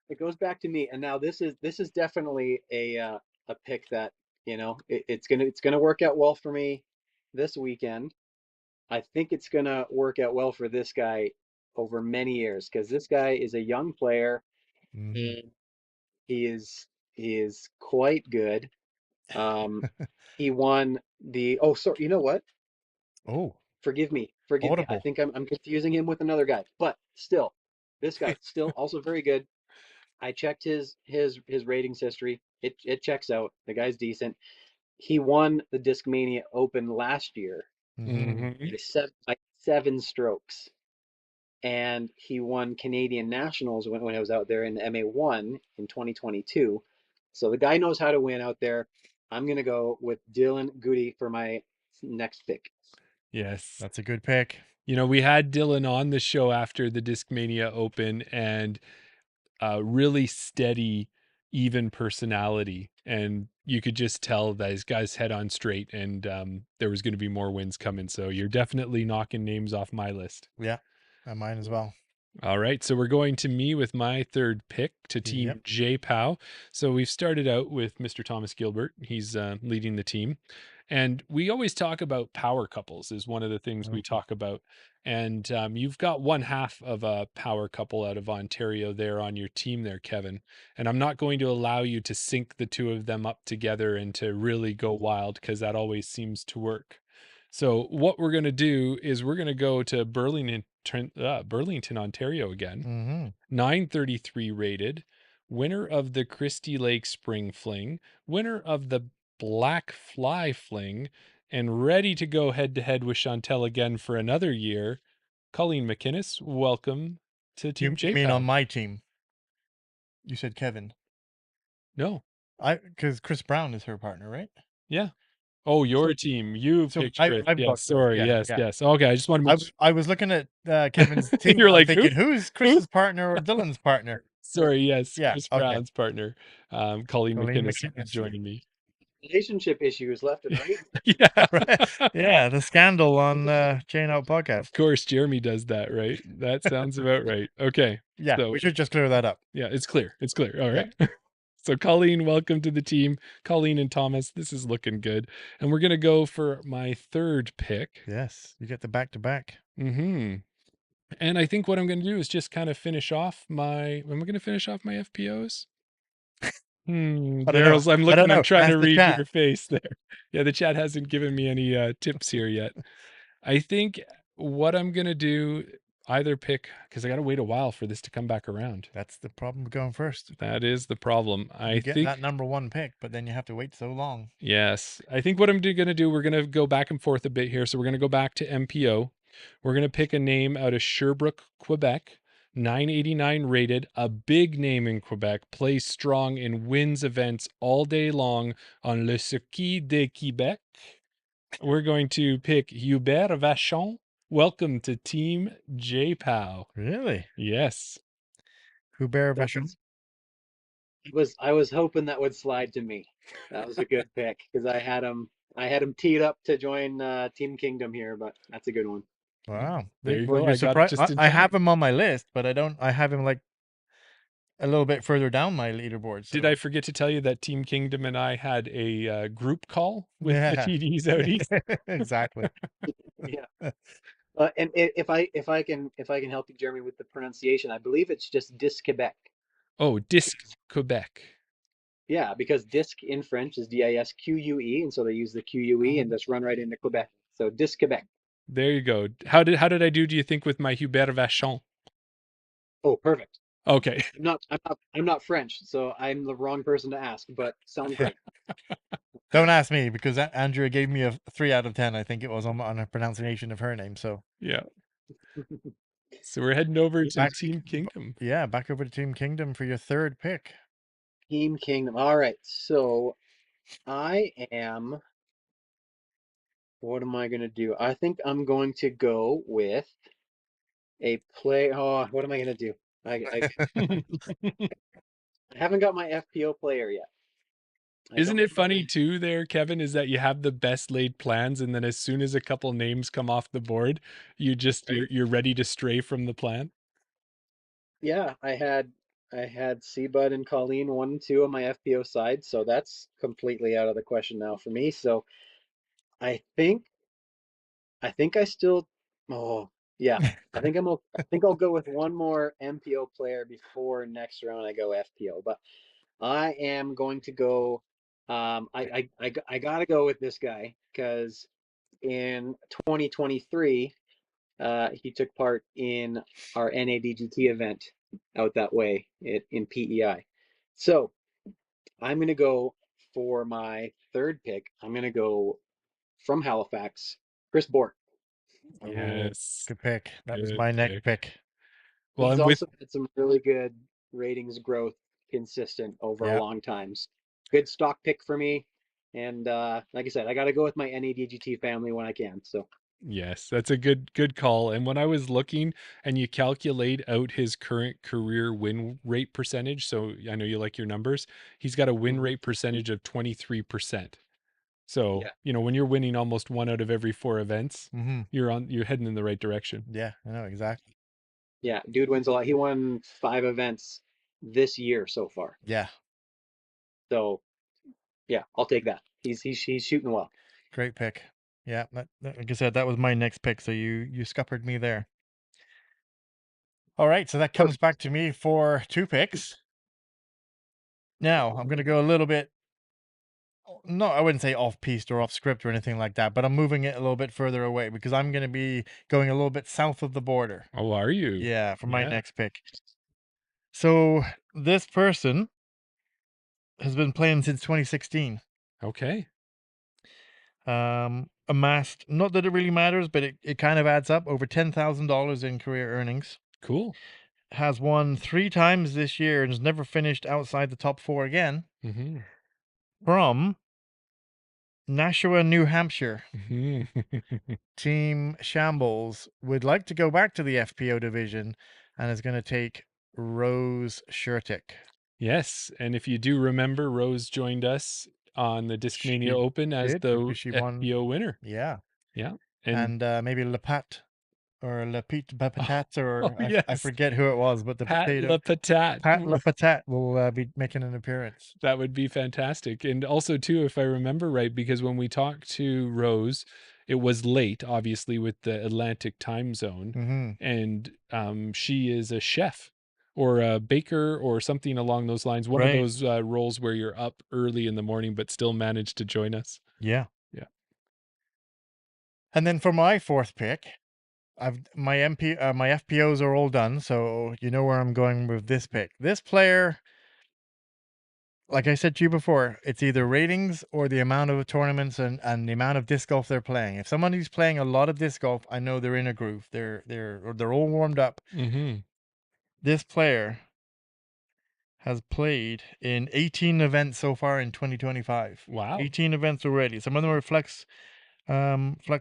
It goes back to me, and now this is definitely a pick that it's gonna work out well for me this weekend. I think it's gonna work out well for this guy over many years, because this guy is a young player. Mhm. He is quite good. He won the sorry, you know what? Oh, Forgive me. I Audible. think I'm confusing him with another guy, but still, this guy still also very good. I checked his ratings history. It checks out. The guy's decent. He won the Discmania Open last year Mhm. Mhm. by 7 strokes. and he won Canadian Nationals when I was out there in the MA1 in 2022. So the guy knows how to win out there. I'm going to go with Dylan Goody for my next pick. Yes. That's a good pick. You know, we had Dylan on the show after the Discmania Open, and really steady, even personality. And you could just tell that his guy's head on straight, and there was going to be more wins coming. So you're definitely knocking names off my list. Yeah, and mine as well. All right. So we're going to me with my third pick to Team Yep. J-POW. So we've started out with Mr. Thomas Gilbert. He's leading the team. And we always talk about power couples is one of the things we talk about. And you've got one half of a power couple out of Ontario there on your team there, Kevin. And I'm not going to allow you to sync the two of them up together and to really go wild, because that always seems to work. So what we're going to do is we're going to go to Burlington, Ontario again. Mm-hmm. 933 rated, winner of the Christie Lake Spring Fling, winner of the Black Fly Fling, and ready to go head to head with Chantel again for another year. Colleen McInnes, welcome to Team You mean on J-POW. my team? You said Kevin. No. Because Chris Brown is her partner, right? Yeah. Oh, your So- team. You so picked I- Chris. I've Yes. got Chris, Sorry. yeah, Yes. yeah. Yes. Okay. I just want to make sure. I was looking at Kevin's team. You're I'm like, thinking, who? who's Chris's partner or Dylan's partner? Sorry. Yes. Yeah, Chris okay. Brown's partner. Colleen Colleen McInnes is McInnes. joining me. Relationship issues left and right. Yeah. Yeah, the scandal on Chain Out Podcast. Of course, Jeremy does that, right? That sounds about right. Okay. Yeah, So, we should just clear that up. yeah, it's clear. It's clear. All Yeah. right. So, Colleen, welcome to the team. Colleen and Thomas, this is looking good. And we're going to go for my third pick. Yes, you get the back-to-back. Mm-hmm. And I think what I'm going to do is just kind of finish off my, am I going to finish off my FPOs? I don't know. Daryl's, I'm I don't looking, I'm know. trying Ask to the read chat. your face there. Yeah, the chat hasn't given me any tips here yet. I think what I'm going to do, either pick, because I got to wait a while for this to come back around. That's the problem with going first. That is the problem. I You get think that number one pick, but then you have to wait so long. Yes. I think what I'm going to do, we're going to go back and forth a bit here. So we're going to go back to MPO. We're going to pick a name out of Sherbrooke, Quebec, 989 rated, a big name in Quebec, plays strong and wins events all day long on Le Circuit de Québec. We're going to pick Hubert Vachon. Welcome to Team J-POW. Really? Yes. Hubert That Vachon? I was hoping that would slide to me. That was a good pick because I had him teed up to join Team Kingdom here, but that's a good one. Wow. There you Well, go. you're I got it surprised. just in I time. have him on my list, but I have him like a little bit further down my leaderboard. So. Did I forget to tell you that Team Kingdom and I had a group call with the Yeah. TDs out east? Exactly. Yeah. And if I can help you, Jeremy, with the pronunciation, I believe it's just Disc Quebec. Oh, Disc Quebec. Yeah, because disc in French is DISQUE, and so they use the QUE and just run right into Quebec. So Disc Quebec. There you go. How did I do you think with my Hubert Vachon? Oh, perfect. Okay. I'm not French, so I'm the wrong person to ask, but sounds great. Don't ask me because Andrea gave me a 3 out of 10. I think it was on a pronunciation of her name. So Yeah. So we're heading over to Back- Team Kingdom. yeah, back over to Team Kingdom for your third pick. Team Kingdom. All right, so I am. What am I going to do? I think I'm going to go with a play. Oh, what am I going to do? I haven't got my FPO player yet. Isn't it funny too there, Kevin, is that you have the best laid plans, and then as soon as a couple names come off the board, you're ready to stray from the plan? Yeah, I had Seabud and Colleen 1 and 2 on my FPO side, so that's completely out of the question now for me. So I think I still. Oh yeah, I think I'll go with one more MPO player before next round I go FPO. But I am going to go. I gotta go with this guy because in 2023, he took part in our NADGT event out that way in PEI. So I'm gonna go for my third pick. I'm gonna go from Halifax, Chris Bort. Oh, Yes. good pick. That was Good my next pick. pick. Well, He's and with also had some really good ratings growth consistent over a Yeah. long time. Good stock pick for me. And like I said, I got to go with my NADGT family when I can. So yes, that's a good call. And when I was looking and you calculate out his current career win rate percentage, so I know you like your numbers, he's got a win mhm. rate percentage of 23%. So, Yeah, when you're winning almost one out of every four events, Mm-hmm. you're heading in the right direction. Yeah, I know exactly. yeah, dude wins a lot. He won 5 events this year so far. Yeah, So yeah, I'll take that. He's shooting well. great pick. Yeah, like I said, that was my next pick. So you scuppered me there. All right, so that comes back to me for 2 picks. Now I'm going to go a little bit. No, I wouldn't say off piste or off script or anything like that, but I'm moving it a little bit further away because I'm going to be going a little bit south of the border. Oh, are you? Yeah, for my Yeah. next pick. So this person has been playing since 2016. Okay. Amassed, not that it really matters, but it kind of adds up, over $10,000 in career earnings. Cool. Has won 3 times this year and has never finished outside the top 4 again. Mm-hmm. From Nashua, New Hampshire. Mm-hmm. Team Shambles would like to go back to the FPO division and is going to take Rose Shurtick. Yes, and if you do remember, Rose joined us on the Discmania She Open as did, the because she won. FPO winner. Yeah. Yeah, and And maybe Lepat or Le Pete Patat, or I yes, forget who it was, but the Pat potato. Le Patat. Pat Le Patat will be making an appearance. That would be fantastic. And also, too, if I remember right, because when we talked to Rose, it was late, obviously, with the Atlantic time zone. Mm-hmm. And she is a chef or a baker or something along those lines. One of Right. those roles where you're up early in the morning, but still manage to join us. Yeah. Yeah. And then for my 4th pick, my FPOs are all done, so you know where I'm going with this pick. This player, like I said to you before, it's either ratings or the amount of tournaments and the amount of disc golf they're playing. If somebody's playing a lot of disc golf, I know they're in a groove. They're all warmed up. Mm-hmm. This player has played in 18 events so far in 2025. Wow. 18 events already. Some of them are flex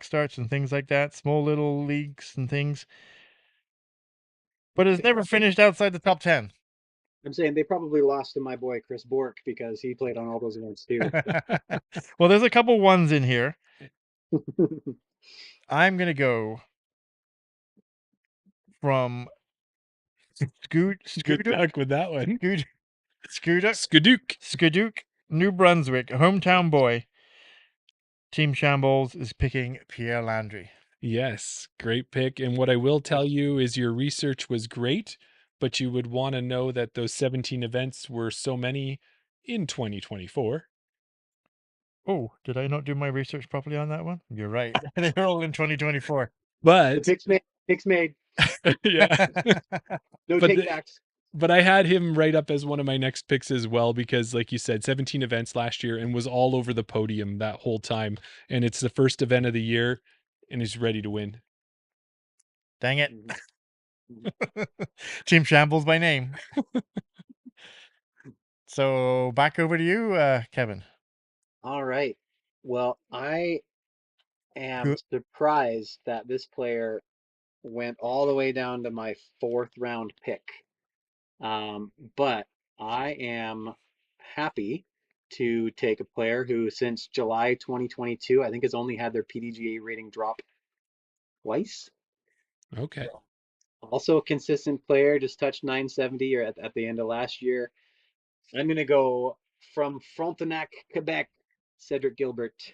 starts and things like that, small little leagues and things. But has never finished outside the top 10. I'm saying they probably lost to my boy Chris Bork because he played on all those events too. Well, there's a couple ones in here. I'm going to go from Good Skuduk, luck with that one. Skuduk, New Brunswick, a hometown boy. Team Shambles is picking Pierre Landry. Yes, great pick. And what I will tell you is your research was great, but you would want to know that those 17 events were so many in 2024. Oh, did I not do my research properly on that one? You're right. They're all in 2024. The But picks made. Picks made. yeah, No but take backs. but I had him right up as one of my next picks as well because, like you said, 17 events last year and was all over the podium that whole time. And it's the first event of the year, and he's ready to win. Dang it. Mhm. Team Shambles by name. So back over to you, Kevin. All right. Well, I am Who- surprised that this player went all the way down to my 4th round pick. But I am happy to take a player who, since July 2022, I think has only had their PDGA rating drop twice. Okay. Also a consistent player, just touched 970 or at the end of last year. I'm going to go from Frontenac, Quebec, Cedric Gilbert.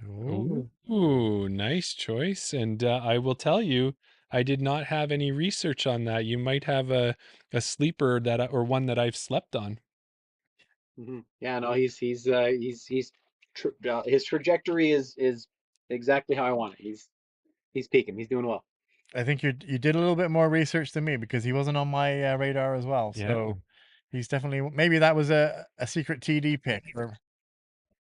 Ooh. Ooh, nice choice. And I will tell you, I did not have any research on that. You might have a sleeper that or one that I've slept on. Yeah, no, his trajectory is exactly how I want it. He's peaking. He's doing well. I think you did a little bit more research than me because he wasn't on my radar as well. Yeah. So he's definitely, maybe that was a secret TD pick.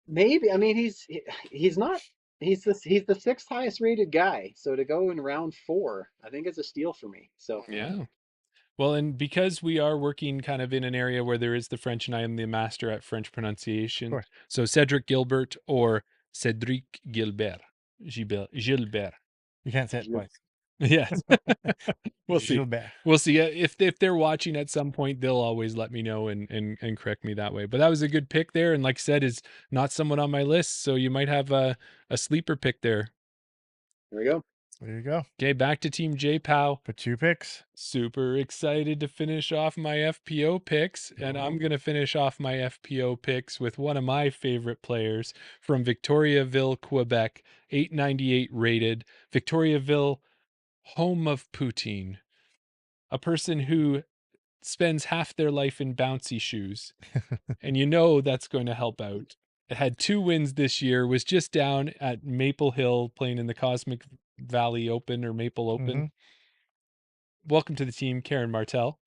Maybe. I mean, he's not. He's the 6th highest rated guy. So to go in round 4, I think it's a steal for me. So Yeah. Well, and because we are working kind of in an area where there is the French and I am the master at French pronunciation. course. So Cedric Gilbert or Cedric Gilbert. Gilbert. You can't say it Gil- twice. Yes. We'll see. Gilbert. We'll see. If they're watching at some point, they'll always let me know and correct me that way. But that was a good pick there. And like I said, is not someone on my list. So you might have a sleeper pick there. There we go. There you go. Okay, back to Team J Pow. For 2 picks. Super excited to finish off my FPO picks. And I'm going to finish off my FPO picks with one of my favorite players from Victoriaville, Quebec, 898 rated. Victoriaville, home of poutine. A person who spends half their life in bouncy shoes. And you know that's going to help out. It had 2 wins this year, was just down at Maple Hill playing in the Cosmic Valley Open or Maple Open. Welcome to the team, Karen Martell.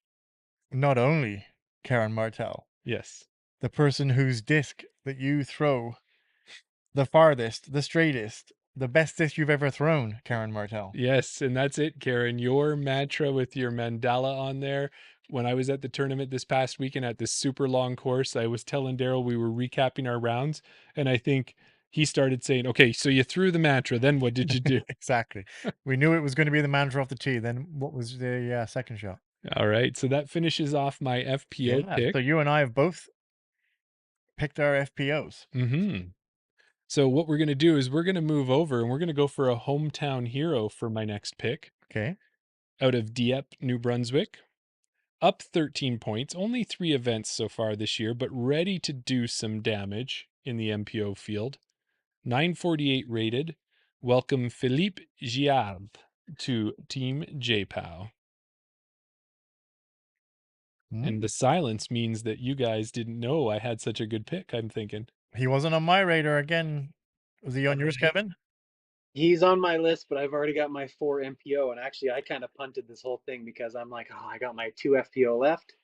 Not only Karen Martell, Yes. the person whose disc that you throw the farthest, the straightest, the best disc you've ever thrown, Karen Martell. Yes, and that's it, Karen. Your mantra with your mandala on there. When I was at the tournament this past weekend at this super long course, I was telling Daryl we were recapping our rounds, and I think he started saying, "Okay, so you threw the mantra. Then what did you do?" Exactly. We knew it was going to be the mantra off the tee. Then what was the second shot? All right, so that finishes off my FPO pick. So you and I have both picked our FPOs. So what we're going to do is we're going to move over and we're going to go for a hometown hero for my next pick. Okay. Out of Dieppe, New Brunswick. Up 13 points, only 3 events so far this year, but ready to do some damage in the MPO field. 948 rated. Welcome Philippe Giard to Team JPOW. And the silence means that you guys didn't know I had such a good pick, I'm thinking. He wasn't on my radar again. Was he on yours, Kevin? He's on my list, but I've already got my 4 MPO, and actually I kind of punted this whole thing because I'm like, oh, I got my 2 FPO left.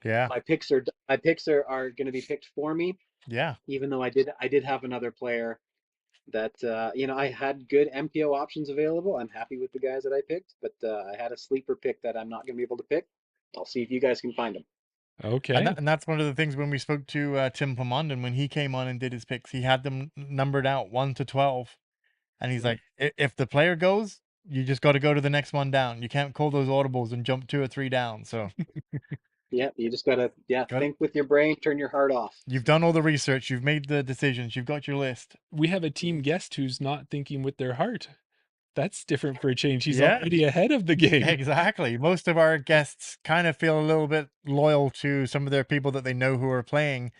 Yeah. My picks are going to be picked for me. Yeah. Even though I did have another player that I had good MPO options available. I'm happy with the guys that I picked, but I had a sleeper pick that I'm not going to be able to pick. I'll see if you guys can find them. Okay. And that's one of the things when we spoke to Tim Pomondon, when he came on and did his picks, he had them numbered out 1 to 12. And he's like, if the player goes, you just got to go to the next one down. You can't call those audibles and jump 2 or 3 down. So Yeah, you just gotta think with your brain, turn your heart off. You've done all the research. You've made the decisions. You've got your list. We have a team guest who's not thinking with their heart. That's different for a change. He's already ahead of the game. Exactly. Most of our guests kind of feel a little bit loyal to some of their people that they know who are playing,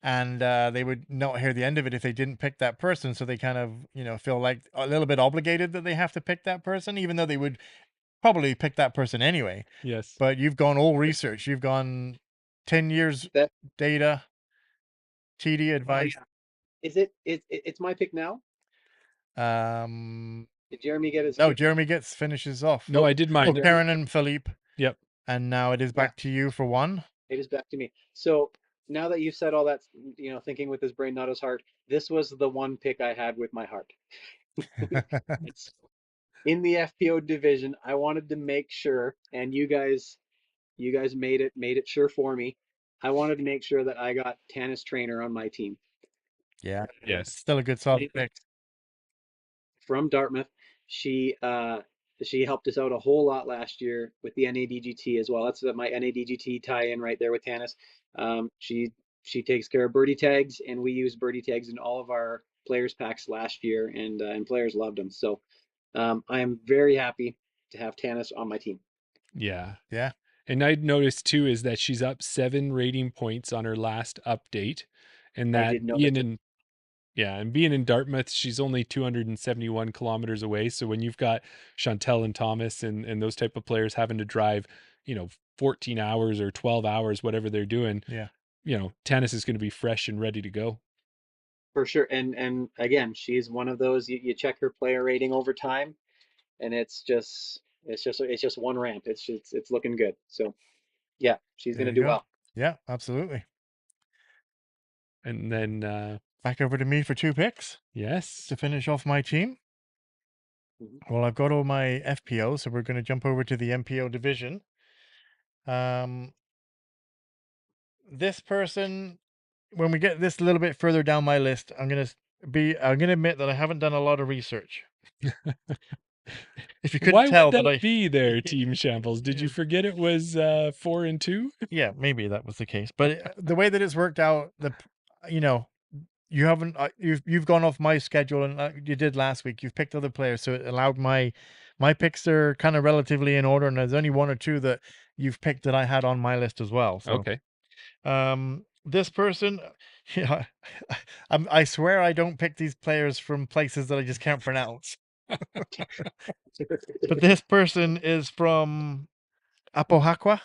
and they would not hear the end of it if they didn't pick that person. So they kind of, feel like a little bit obligated that they have to pick that person, even though they would probably pick that person anyway. Yes. But you've gone all research. You've gone 10 years data, TD advice. It's my pick now? Did Jeremy get his? No, Jeremy finishes off. No, I did mine. Karen and Philippe. Yep. And now it is back to you for one. It is back to me. So now that you've said all that, thinking with his brain, not his heart, this was the one pick I had with my heart. It's in the FPO division. I wanted to make sure, and you guys made it sure for me. I wanted to make sure that I got Tanis Trainer on my team. Yeah. Yes. Still a good solid pick. From Dartmouth. She helped us out a whole lot last year with the NADGT as well. That's my NADGT tie-in right there with Tanis. She takes care of birdie tags, and we used birdie tags in all of our players packs last year, and players loved them. So I am very happy to have Tanis on my team. Yeah. Yeah. And I'd noticed too is that she's up 7 rating points on her last update. And that being in Dartmouth, she's only 271 kilometers away. So when you've got Chantel and Thomas and those type of players having to drive, 14 hours or 12 hours, whatever they're doing, Tanis is going to be fresh and ready to go. For sure. And again, she's one of those, you check her player rating over time, and it's just one ramp. It's looking good. So yeah, she's going to do well. Yeah, absolutely. And then back over to me for 2 picks. Yes. To finish off my team. Well, I've got all my FPO, so we're going to jump over to the MPO division. This person, when we get this a little bit further down my list, I'm gonna admit that I haven't done a lot of research. If you couldn't Why would tell, that but be there, Team Shambles? Did you forget it was 4-2? yeah, maybe that was the case. But the way that it's worked out, you know, you haven't you've gone off my schedule, and you did last week. You've picked other players, so it allowed my picks are kind of relatively in order, and there's only one or two that you've picked that I had on my list as well. So Okay. this person, yeah, I swear I don't pick these players from places that I just can't pronounce. But this person is from Apohaqua,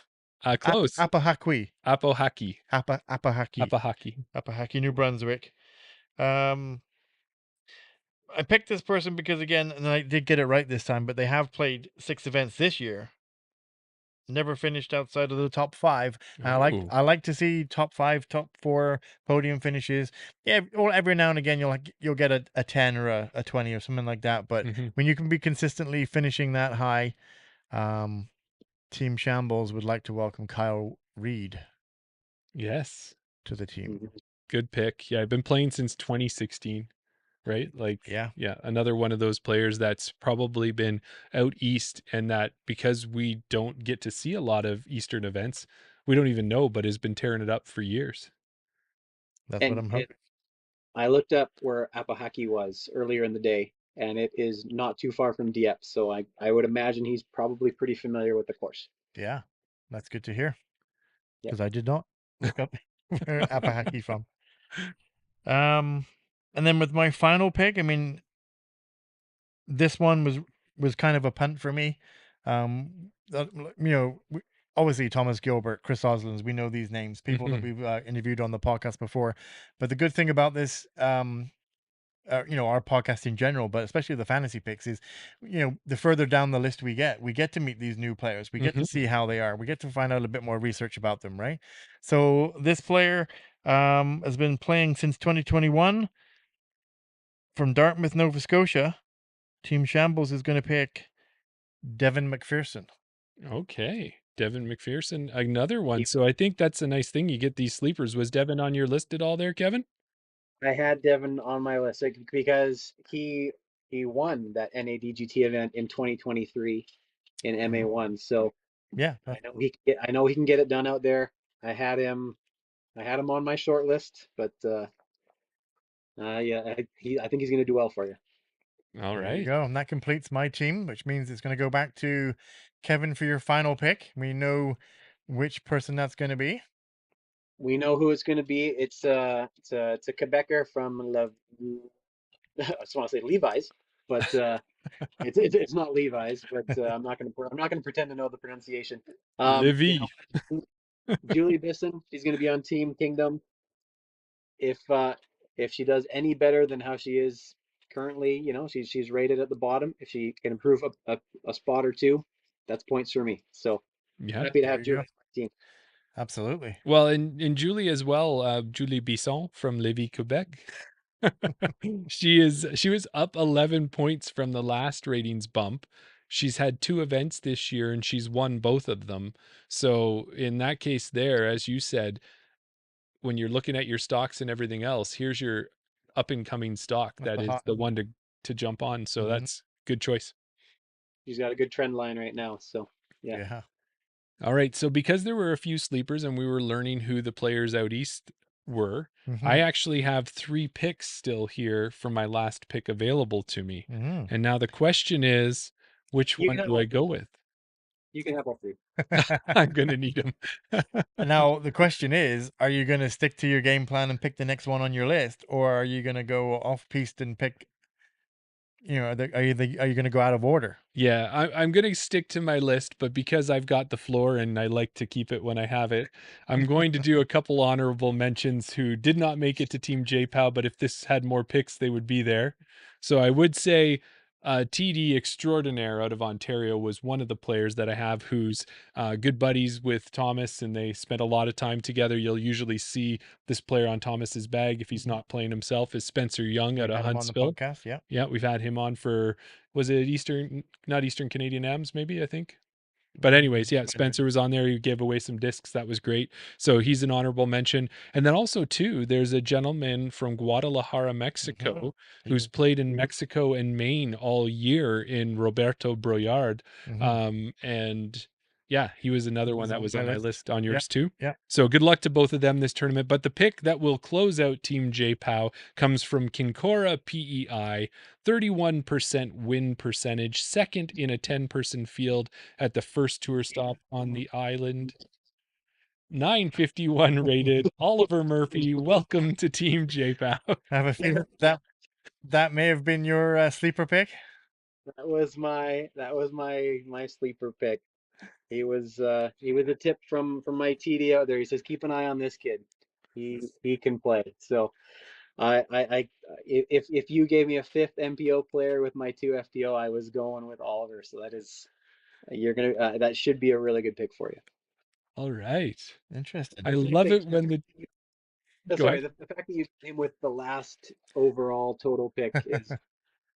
Close. Apahaqui, Apohaki. Apahaqui, Apahaki. Apahaqui, New Brunswick. I picked this person because, again, and I did get it right this time, but they have played 6 events this year. Never finished outside of the top 5. Ooh. I like to see top 5, top 4 podium finishes. Yeah, or every now and again you'll get a 10 or a 20 or something like that. But when you can be consistently finishing that high, Team Shambles would like to welcome Kyle Reed Yes. to the team. Good pick. Yeah, I've been playing since 2016, right? Like, Yeah. Another one of those players that's probably been out east, and that because we don't get to see a lot of Eastern events, we don't even know, but has been tearing it up for years. That's what And I'm hoping. I looked up where Apahaki was earlier in the day, and it is not too far from Dieppe. So I would imagine he's probably pretty familiar with the course. Yeah, that's good to hear, Yep. because I did not look up where Apahaki from. And then with my final pick, I mean, this one was kind of a punt for me. Obviously Thomas Gilbert, Chris Oslands, we know these names, people that we've interviewed on the podcast before. But the good thing about this, our podcast in general, but especially the fantasy picks, is, the further down the list we get to meet these new players. We get to see how they are. We get to find out a bit more research about them, right? So this player has been playing since 2021 from Dartmouth, Nova Scotia. Team Shambles is going to pick Devin McPherson. Okay. Devin McPherson, another one. So I think that's a nice thing. You get these sleepers. Was Devin on your list at all there, Kevin? I had Devin on my list because he won that NADGT event in 2023 in MA1. So Yeah, I know he can get it done out there. I had him on my short list, but yeah, I think he's going to do well for you. All there right. you go. And that completes my team, which means it's going to go back to Kevin for your final pick. We know which person that's going to be. We know who it's going to be. It's a Quebecer from I just want to say Levi's, but it's not Levi's. But I'm not gonna pretend to know the pronunciation. Livy. Julie Bisson, she's going to be on Team Kingdom. If she does any better than how she is currently, she's rated at the bottom. If she can improve a spot or two, that's points for me. So Yeah. happy to have There you Julie go. on my team. Absolutely. Well, and Julie as well, Julie Bisson from Lévis, Quebec. She was up 11 points from the last ratings bump. She's had 2 events this year and she's won both of them. So in that case there, as you said, when you're looking at your stocks and everything else, here's your up and coming stock That's that the is hot. the one to jump on. So that's good choice. She's got a good trend line right now. So yeah. Yeah. All right. So because there were a few sleepers and we were learning who the players out east were, I actually have 3 picks still here from my last pick available to me. And now the question is, which You one can have do I all go three. with? You can have all 3. I'm going to need them. Now the question is, are you going to stick to your game plan and pick the next one on your list, or are you going to go off piste and pick, are you going to go out of order? Yeah, I'm going to stick to my list, but because I've got the floor and I like to keep it when I have it, I'm going to do a couple honorable mentions who did not make it to Team JPOW, but if this had more picks, they would be there. So I would say TD Extraordinaire out of Ontario was one of the players that I have who's good buddies with Thomas, and they spent a lot of time together. You'll usually see this player on Thomas's bag if he's not playing himself, is Spencer Young out We've of had him on the Huntsville. podcast. Yeah. Yeah, we've had him on for, was it not Eastern Canadian AMs, maybe, I think? But anyways, yeah, Spencer was on there. He gave away some discs. That was great. So he's an honorable mention. And then also too, there's a gentleman from Guadalajara, Mexico, who's played in Mexico and Maine all year in Roberto Broyard. And yeah, he was another one that was on my list on yours too. Yeah. So good luck to both of them this tournament. But the pick that will close out Team JPOW comes from Kincora PEI, 31% win percentage, second in a 10-person field at the first tour stop on the island. 951 rated. Oliver Murphy, welcome to Team JPOW. I have a feeling that may have been your sleeper pick. That was my sleeper pick. He was a tip from my TD out there. He says keep an eye on this kid. He can play. So if you gave me a fifth MPO player with my 2 FPO, I was going with Oliver. So that should be a really good pick for you. All right. Interesting. I love it when the sorry, the fact that you came with the last overall total pick is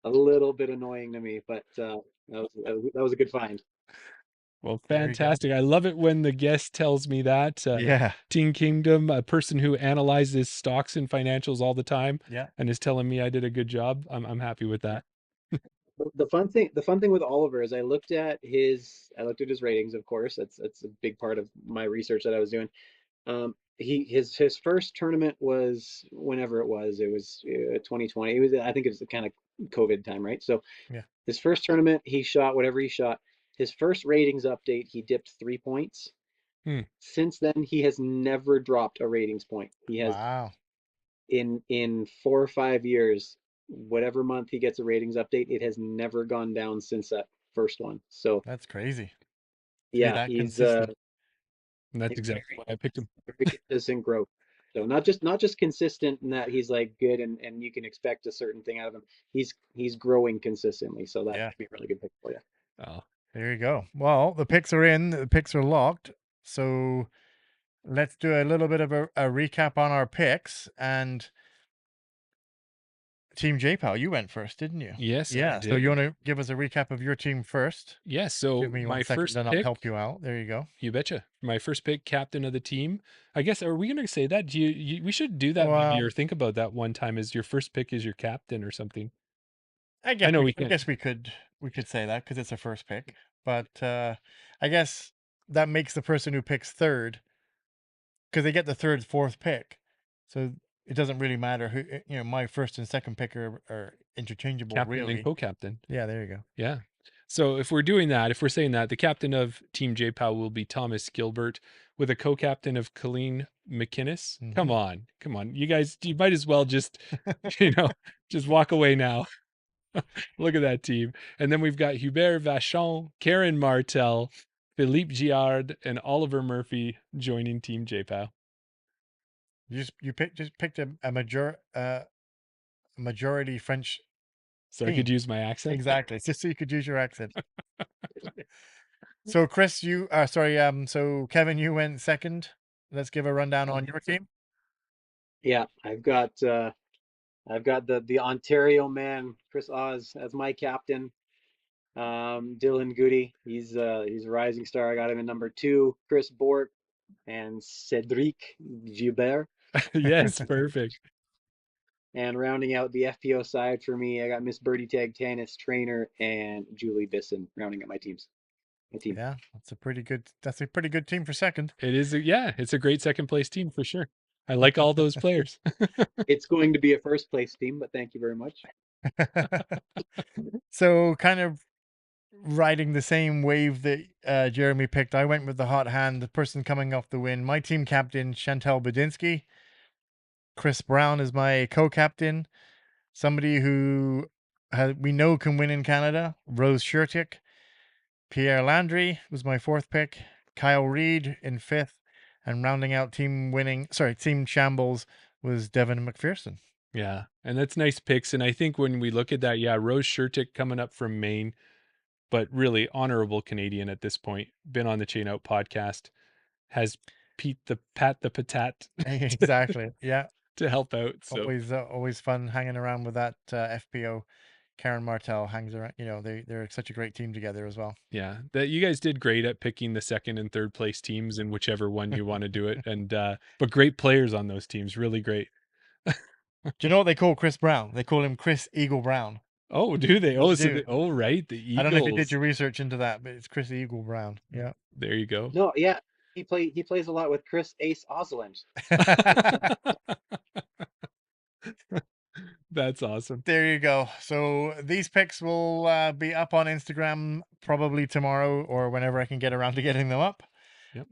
a little bit annoying to me, but that was a good find. Well, fantastic. I love it when the guest tells me that. Yeah. Team Kingdom, a person who analyzes stocks and financials all the time, Yeah. and is telling me I did a good job. I'm happy with that. The fun thing with Oliver is I looked at his ratings, of course. That's a big part of my research that I was doing. His first tournament was whenever it was 2020. I think it was the kind of COVID time, right? So yeah, his first tournament, he shot whatever he shot. His first ratings update, he dipped 3 points. Since then, he has never dropped a ratings point. He has in 4 or 5 years, whatever month he gets a ratings update, it has never gone down since that first one. So that's crazy. Yeah, he's and that's exactly why I picked him. Very consistent growth. So not just consistent in that he's like good and you can expect a certain thing out of him. He's growing consistently. So that could be a really good pick for you. Oh, there you go. Well, the picks are in. The picks are locked. So let's do a little bit of a recap on our picks. And Team JPOW, you went first, didn't you? Yes. Yeah. So you want to give us a recap of your team first? Yeah. So give me my 1 second, first then pick, I'll help you out. There you go. You betcha. My first pick, captain of the team. I guess, are we going to say that? We should do that maybe, or think about that one time as your first pick is your captain or something. I guess we could say that because it's a first pick, but I guess that makes the person who picks third, because they get the third, fourth pick, so it doesn't really matter who. My first and second pick are interchangeable. Captain really. and co-captain. Yeah, there you go. Yeah. So if we're doing that, if we're saying that, the captain of Team JPOW will be Thomas Gilbert with a co-captain of Colleen McInnes. Come on. You guys, you might as well just, just walk away now. Look at that team. And then we've got Hubert Vachon, Karen Martel, Philippe Giard, and Oliver Murphy joining Team JPOW. You picked a majority French. So I could use my accent? Exactly. Just so you could use your accent. So Chris, so Kevin, you went second. Let's give a rundown on your team. Yeah, I've got the Ontario man, Chris Oz, as my captain. Dylan Goody, he's a rising star. I got him in number 2. Chris Bork and Cedric Gilbert. Yes, perfect. And rounding out the FPO side for me, I got Miss Birdie Tag Tennis Trainer and Julie Bisson rounding up my team. Yeah, that's a pretty good team for second. It is. It's a great second place team for sure. I like all those players. It's going to be a first place team, but thank you very much. So kind of riding the same wave that Jeremy picked, I went with the hot hand, the person coming off the win. My team captain, Chantal Badinsky. Chris Brown is my co-captain. Somebody who we know can win in Canada, Rose Shurtik. Pierre Landry was my fourth pick. Kyle Reed in fifth. And rounding out team shambles was Devin McPherson. Yeah, and that's nice picks. And I think when we look at that, Rose Shurtik coming up from Maine, but really honorable Canadian at this point, been on the Chain Out podcast, has Pat the Patat. Exactly. Yeah. To help out. So always fun hanging around with that FPO. Karen Martell hangs around. They're such a great team together as well. Yeah, that you guys did great at picking the second and third place teams in whichever one you want to do it, and but great players on those teams, really great. Do you know what they call Chris Brown? They call him Chris Eagle Brown. Oh, do they? They Oh, do. right, the I don't know if you did Eagles. your research into that, but it's Chris Eagle Brown. Yeah. There you go. No, yeah, he plays a lot with Chris Ace Osland. That's awesome. There you go. So these pics will be up on Instagram probably tomorrow or whenever I can get around to getting them up. Yep.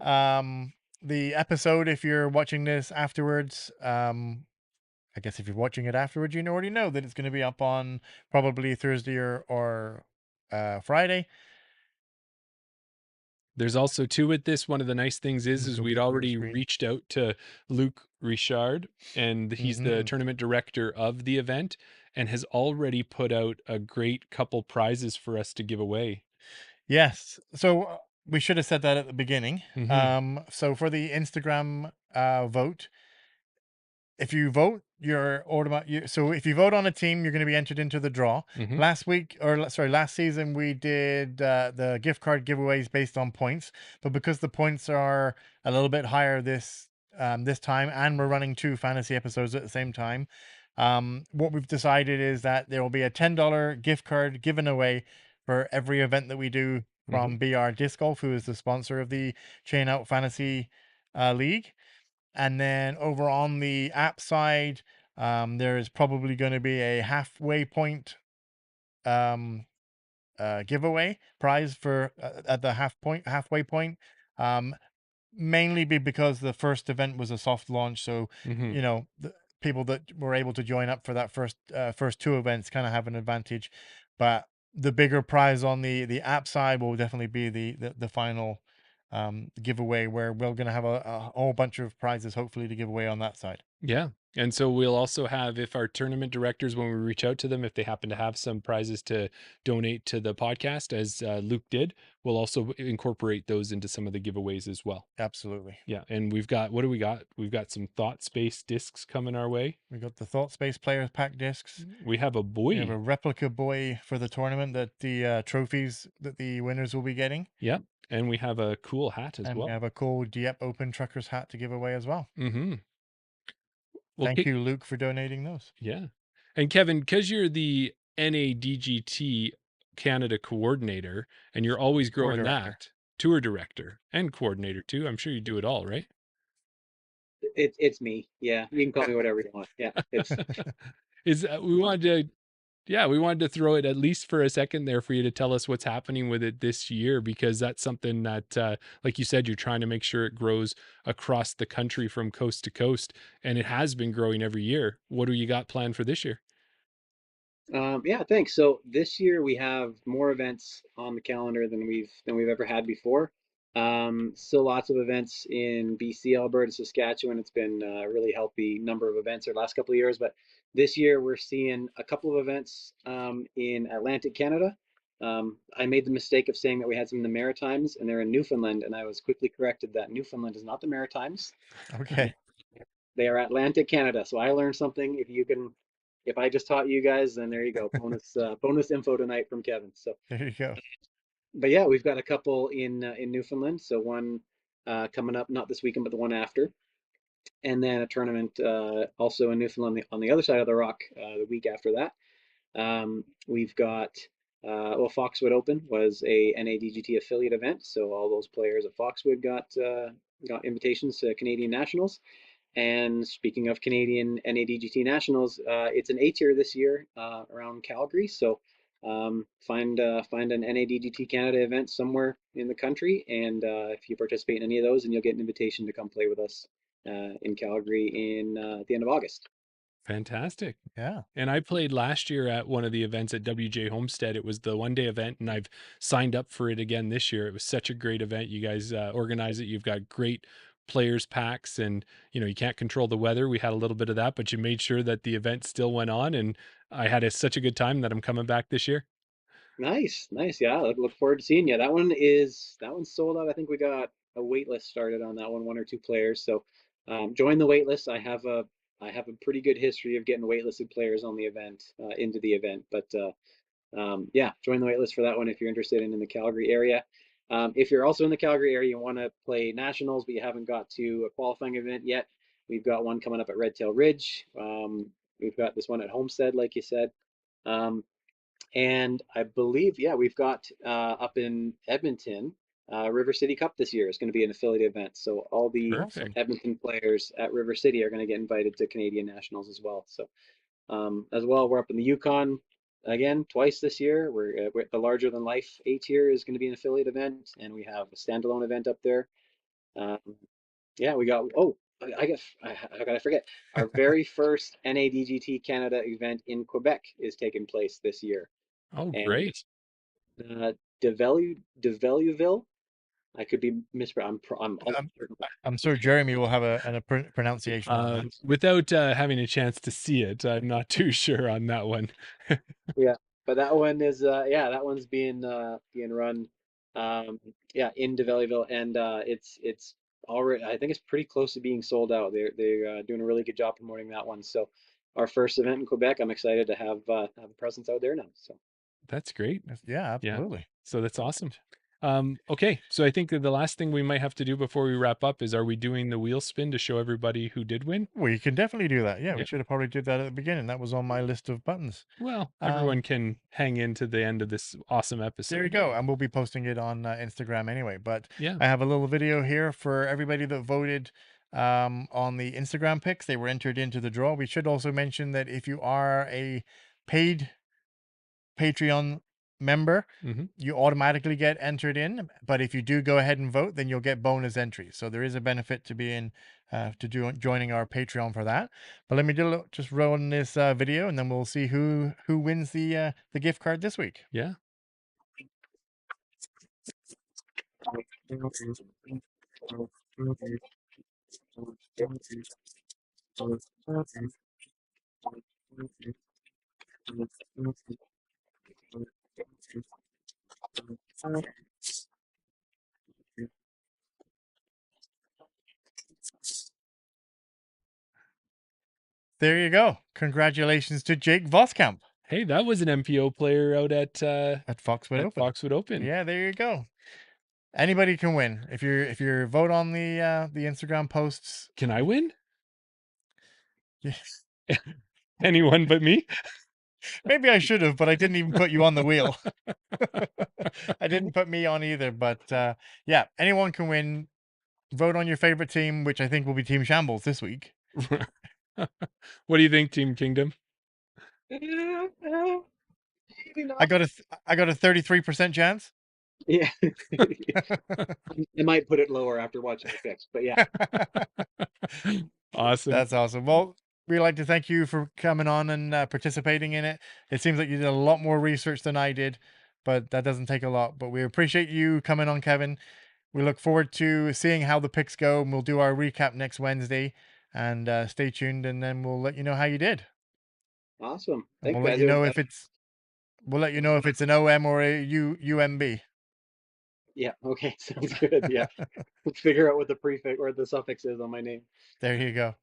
The episode, if you're watching this afterwards, I guess if you're watching it afterwards, you already know that it's going to be up on probably Thursday or Friday. There's also two with this. One of the nice things is Go we'd bigger already screen. reached out to Luc Richard, and he's the tournament director of the event, and has already put out a great couple prizes for us to give away. Yes. So we should have said that at the beginning. So for the Instagram vote, if you vote, you're automatic. So if you vote on a team, you're going to be entered into the draw. Last season we did the gift card giveaways based on points, but because the points are a little bit higher this time, and we're running 2 fantasy episodes at the same time, what we've decided is that there will be a $10 gift card given away for every event that we do from BR Disc Golf, who is the sponsor of the Chain Out Fantasy League. And then over on the app side, there is probably going to be a halfway point giveaway prize for at the halfway point. Mainly because the first event was a soft launch, so the people that were able to join up for that first 2 events kind of have an advantage. But the bigger prize on the app side will definitely be the final giveaway, where we're going to have a whole bunch of prizes hopefully to give away on that side. Yeah. And so we'll also have, if our tournament directors, when we reach out to them, if they happen to have some prizes to donate to the podcast, as Luke did, we'll also incorporate those into some of the giveaways as well. Absolutely. Yeah. And we've got, what do we got? We've got some Thought Space discs coming our way. We got the Thought Space Players Pack discs. We have a buoy. We have a replica buoy for the tournament, that the trophies that the winners will be getting. Yep. And we have a cool hat as well. And we have a cool Dieppe Open Truckers hat to give away as well. Well, thank you, Luke, for donating those. Yeah. And Kevin, because you're the NADGT Canada coordinator, and you're always growing that, tour director and coordinator too. I'm sure you do it all, right? It's me. Yeah, you can call me whatever you want. Yeah, it's we wanted to throw it at least for a second there for you to tell us what's happening with it this year, because that's something that, like you said, you're trying to make sure it grows across the country from coast to coast, and it has been growing every year. What do you got planned for this year? Yeah, thanks. So this year we have more events on the calendar than we've ever had before. Still lots of events in BC, Alberta, Saskatchewan. It's been a really healthy number of events the last couple of years, but this year we're seeing a couple of events in Atlantic Canada. I made the mistake of saying that we had some in the Maritimes, and they're in Newfoundland, and I was quickly corrected that Newfoundland is not the Maritimes. Okay. They are Atlantic Canada. So I learned something. If I just taught you guys, then there you go. Bonus info tonight from Kevin. So there you go. But yeah, we've got a couple in Newfoundland. So one coming up, not this weekend, but the one after, and then a tournament also in Newfoundland on the other side of the rock the week after that. We've got Foxwood Open was a NADGT affiliate event, so all those players at Foxwood got invitations to Canadian Nationals. And speaking of Canadian NADGT Nationals, it's an A tier this year around Calgary. So find an NADGT Canada event somewhere in the country, and if you participate in any of those, then you'll get an invitation to come play with us in Calgary at the end of August. Fantastic. Yeah. And I played last year at one of the events at WJ Homestead. It was the 1-day event, and I've signed up for it again this year. It was such a great event. You guys organize it. You've got great players packs, and you can't control the weather. We had a little bit of that, but you made sure that the event still went on, and I had such a good time that I'm coming back this year. Nice. Yeah, I look forward to seeing you. That one's sold out. I think we got a wait list started on that one or two players. So join the wait list. I have I have a pretty good history of getting waitlisted players on the event into the event. But yeah, join the waitlist for that one if you're interested in the Calgary area. If you're also in the Calgary area and want to play nationals, but you haven't got to a qualifying event yet, we've got one coming up at Red Tail Ridge. We've got this one at Homestead, like you said. And I believe, yeah, we've got up in Edmonton, River City Cup this year is going to be an affiliate event. So all the Perfect. Edmonton players at River City are going to get invited to Canadian Nationals as well. So as well, we're up in the Yukon again twice this year. We're the larger than life A tier is going to be an affiliate event, and we have a standalone event up there. Um, yeah, we got. Oh, I guess how could I forget? Our very first NADGT Canada event in Quebec is taking place this year, Oh, and great. Devalueville. I could be mispronounced. I'm I'm, I'm sure Jeremy will have a pronunciation on that. Without having a chance to see it, I'm not too sure on that one. Yeah, but that one is yeah, that one's being run yeah, in DeValleyville, and it's already, I think it's pretty close to being sold out. They're doing a really good job promoting that one. So our first event in Quebec, I'm excited to have a presence out there now. So That's great. Yeah, Yeah. absolutely. So that's awesome. Okay, so I think that the last thing we might have to do before we wrap up is, are we doing the wheel spin to show everybody who did win? We can definitely do that. Yeah, Yeah. we should have probably did that at the beginning. That was on my list of buttons. Well, everyone can hang in to the end of this awesome episode. There you go. And we'll be posting it on Instagram anyway. But Yeah. I have a little video here for everybody that voted on the Instagram picks. They were entered into the draw. We should also mention that if you are a paid Patreon member, Mhm. you automatically get entered in. But if you do go ahead and vote, then you'll get bonus entries. So there is a benefit to being joining our Patreon for that. But let me just run this video, and then we'll see who wins the gift card this week. Yeah. There you go. Congratulations to Jake Voskamp Hey, that was an MPO player out at Foxwood Open. Foxwood Open. Yeah, there you go. Anybody can win if you vote on the Instagram posts. Can I win? Yes. Anyone but me? Maybe I should have, but I didn't even put you on the wheel. I didn't put me on either, but yeah, anyone can win. Vote on your favorite team, which I think will be Team Shambles this week. What do you think, Team Kingdom? maybe not. I got a 33% chance. Yeah, I might put it lower after watching the picks, but yeah. Awesome. That's awesome. Well, we'd like to thank you for coming on and participating in it. It seems like you did a lot more research than I did, but that doesn't take a lot. But we appreciate you coming on, Kevin. We look forward to seeing how the picks go, and we'll do our recap next Wednesday. And stay tuned, and then we'll let you know how you did. Awesome. And Thanks, we'll let guys. you know if it's an OM or a UMB. Yeah, okay, sounds good. Yeah. Let's figure out what the prefix or the suffix is on my name. There you go.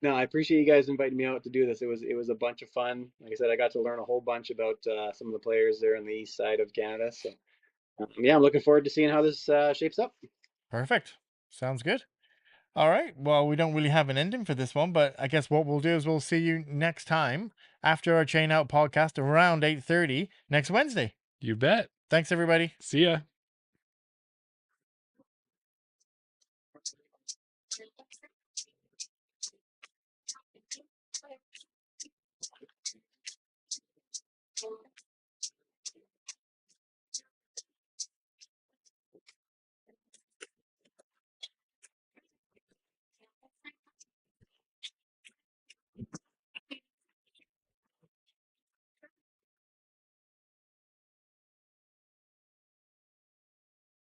No, I appreciate you guys inviting me out to do this. It was a bunch of fun. Like I said, I got to learn a whole bunch about some of the players there on the east side of Canada. So yeah, I'm looking forward to seeing how this shapes up. Perfect. Sounds good. All right. Well, we don't really have an ending for this one, but I guess what we'll do is we'll see you next time after our Chain Out podcast around 8:30 next Wednesday. You bet. Thanks, everybody. See ya.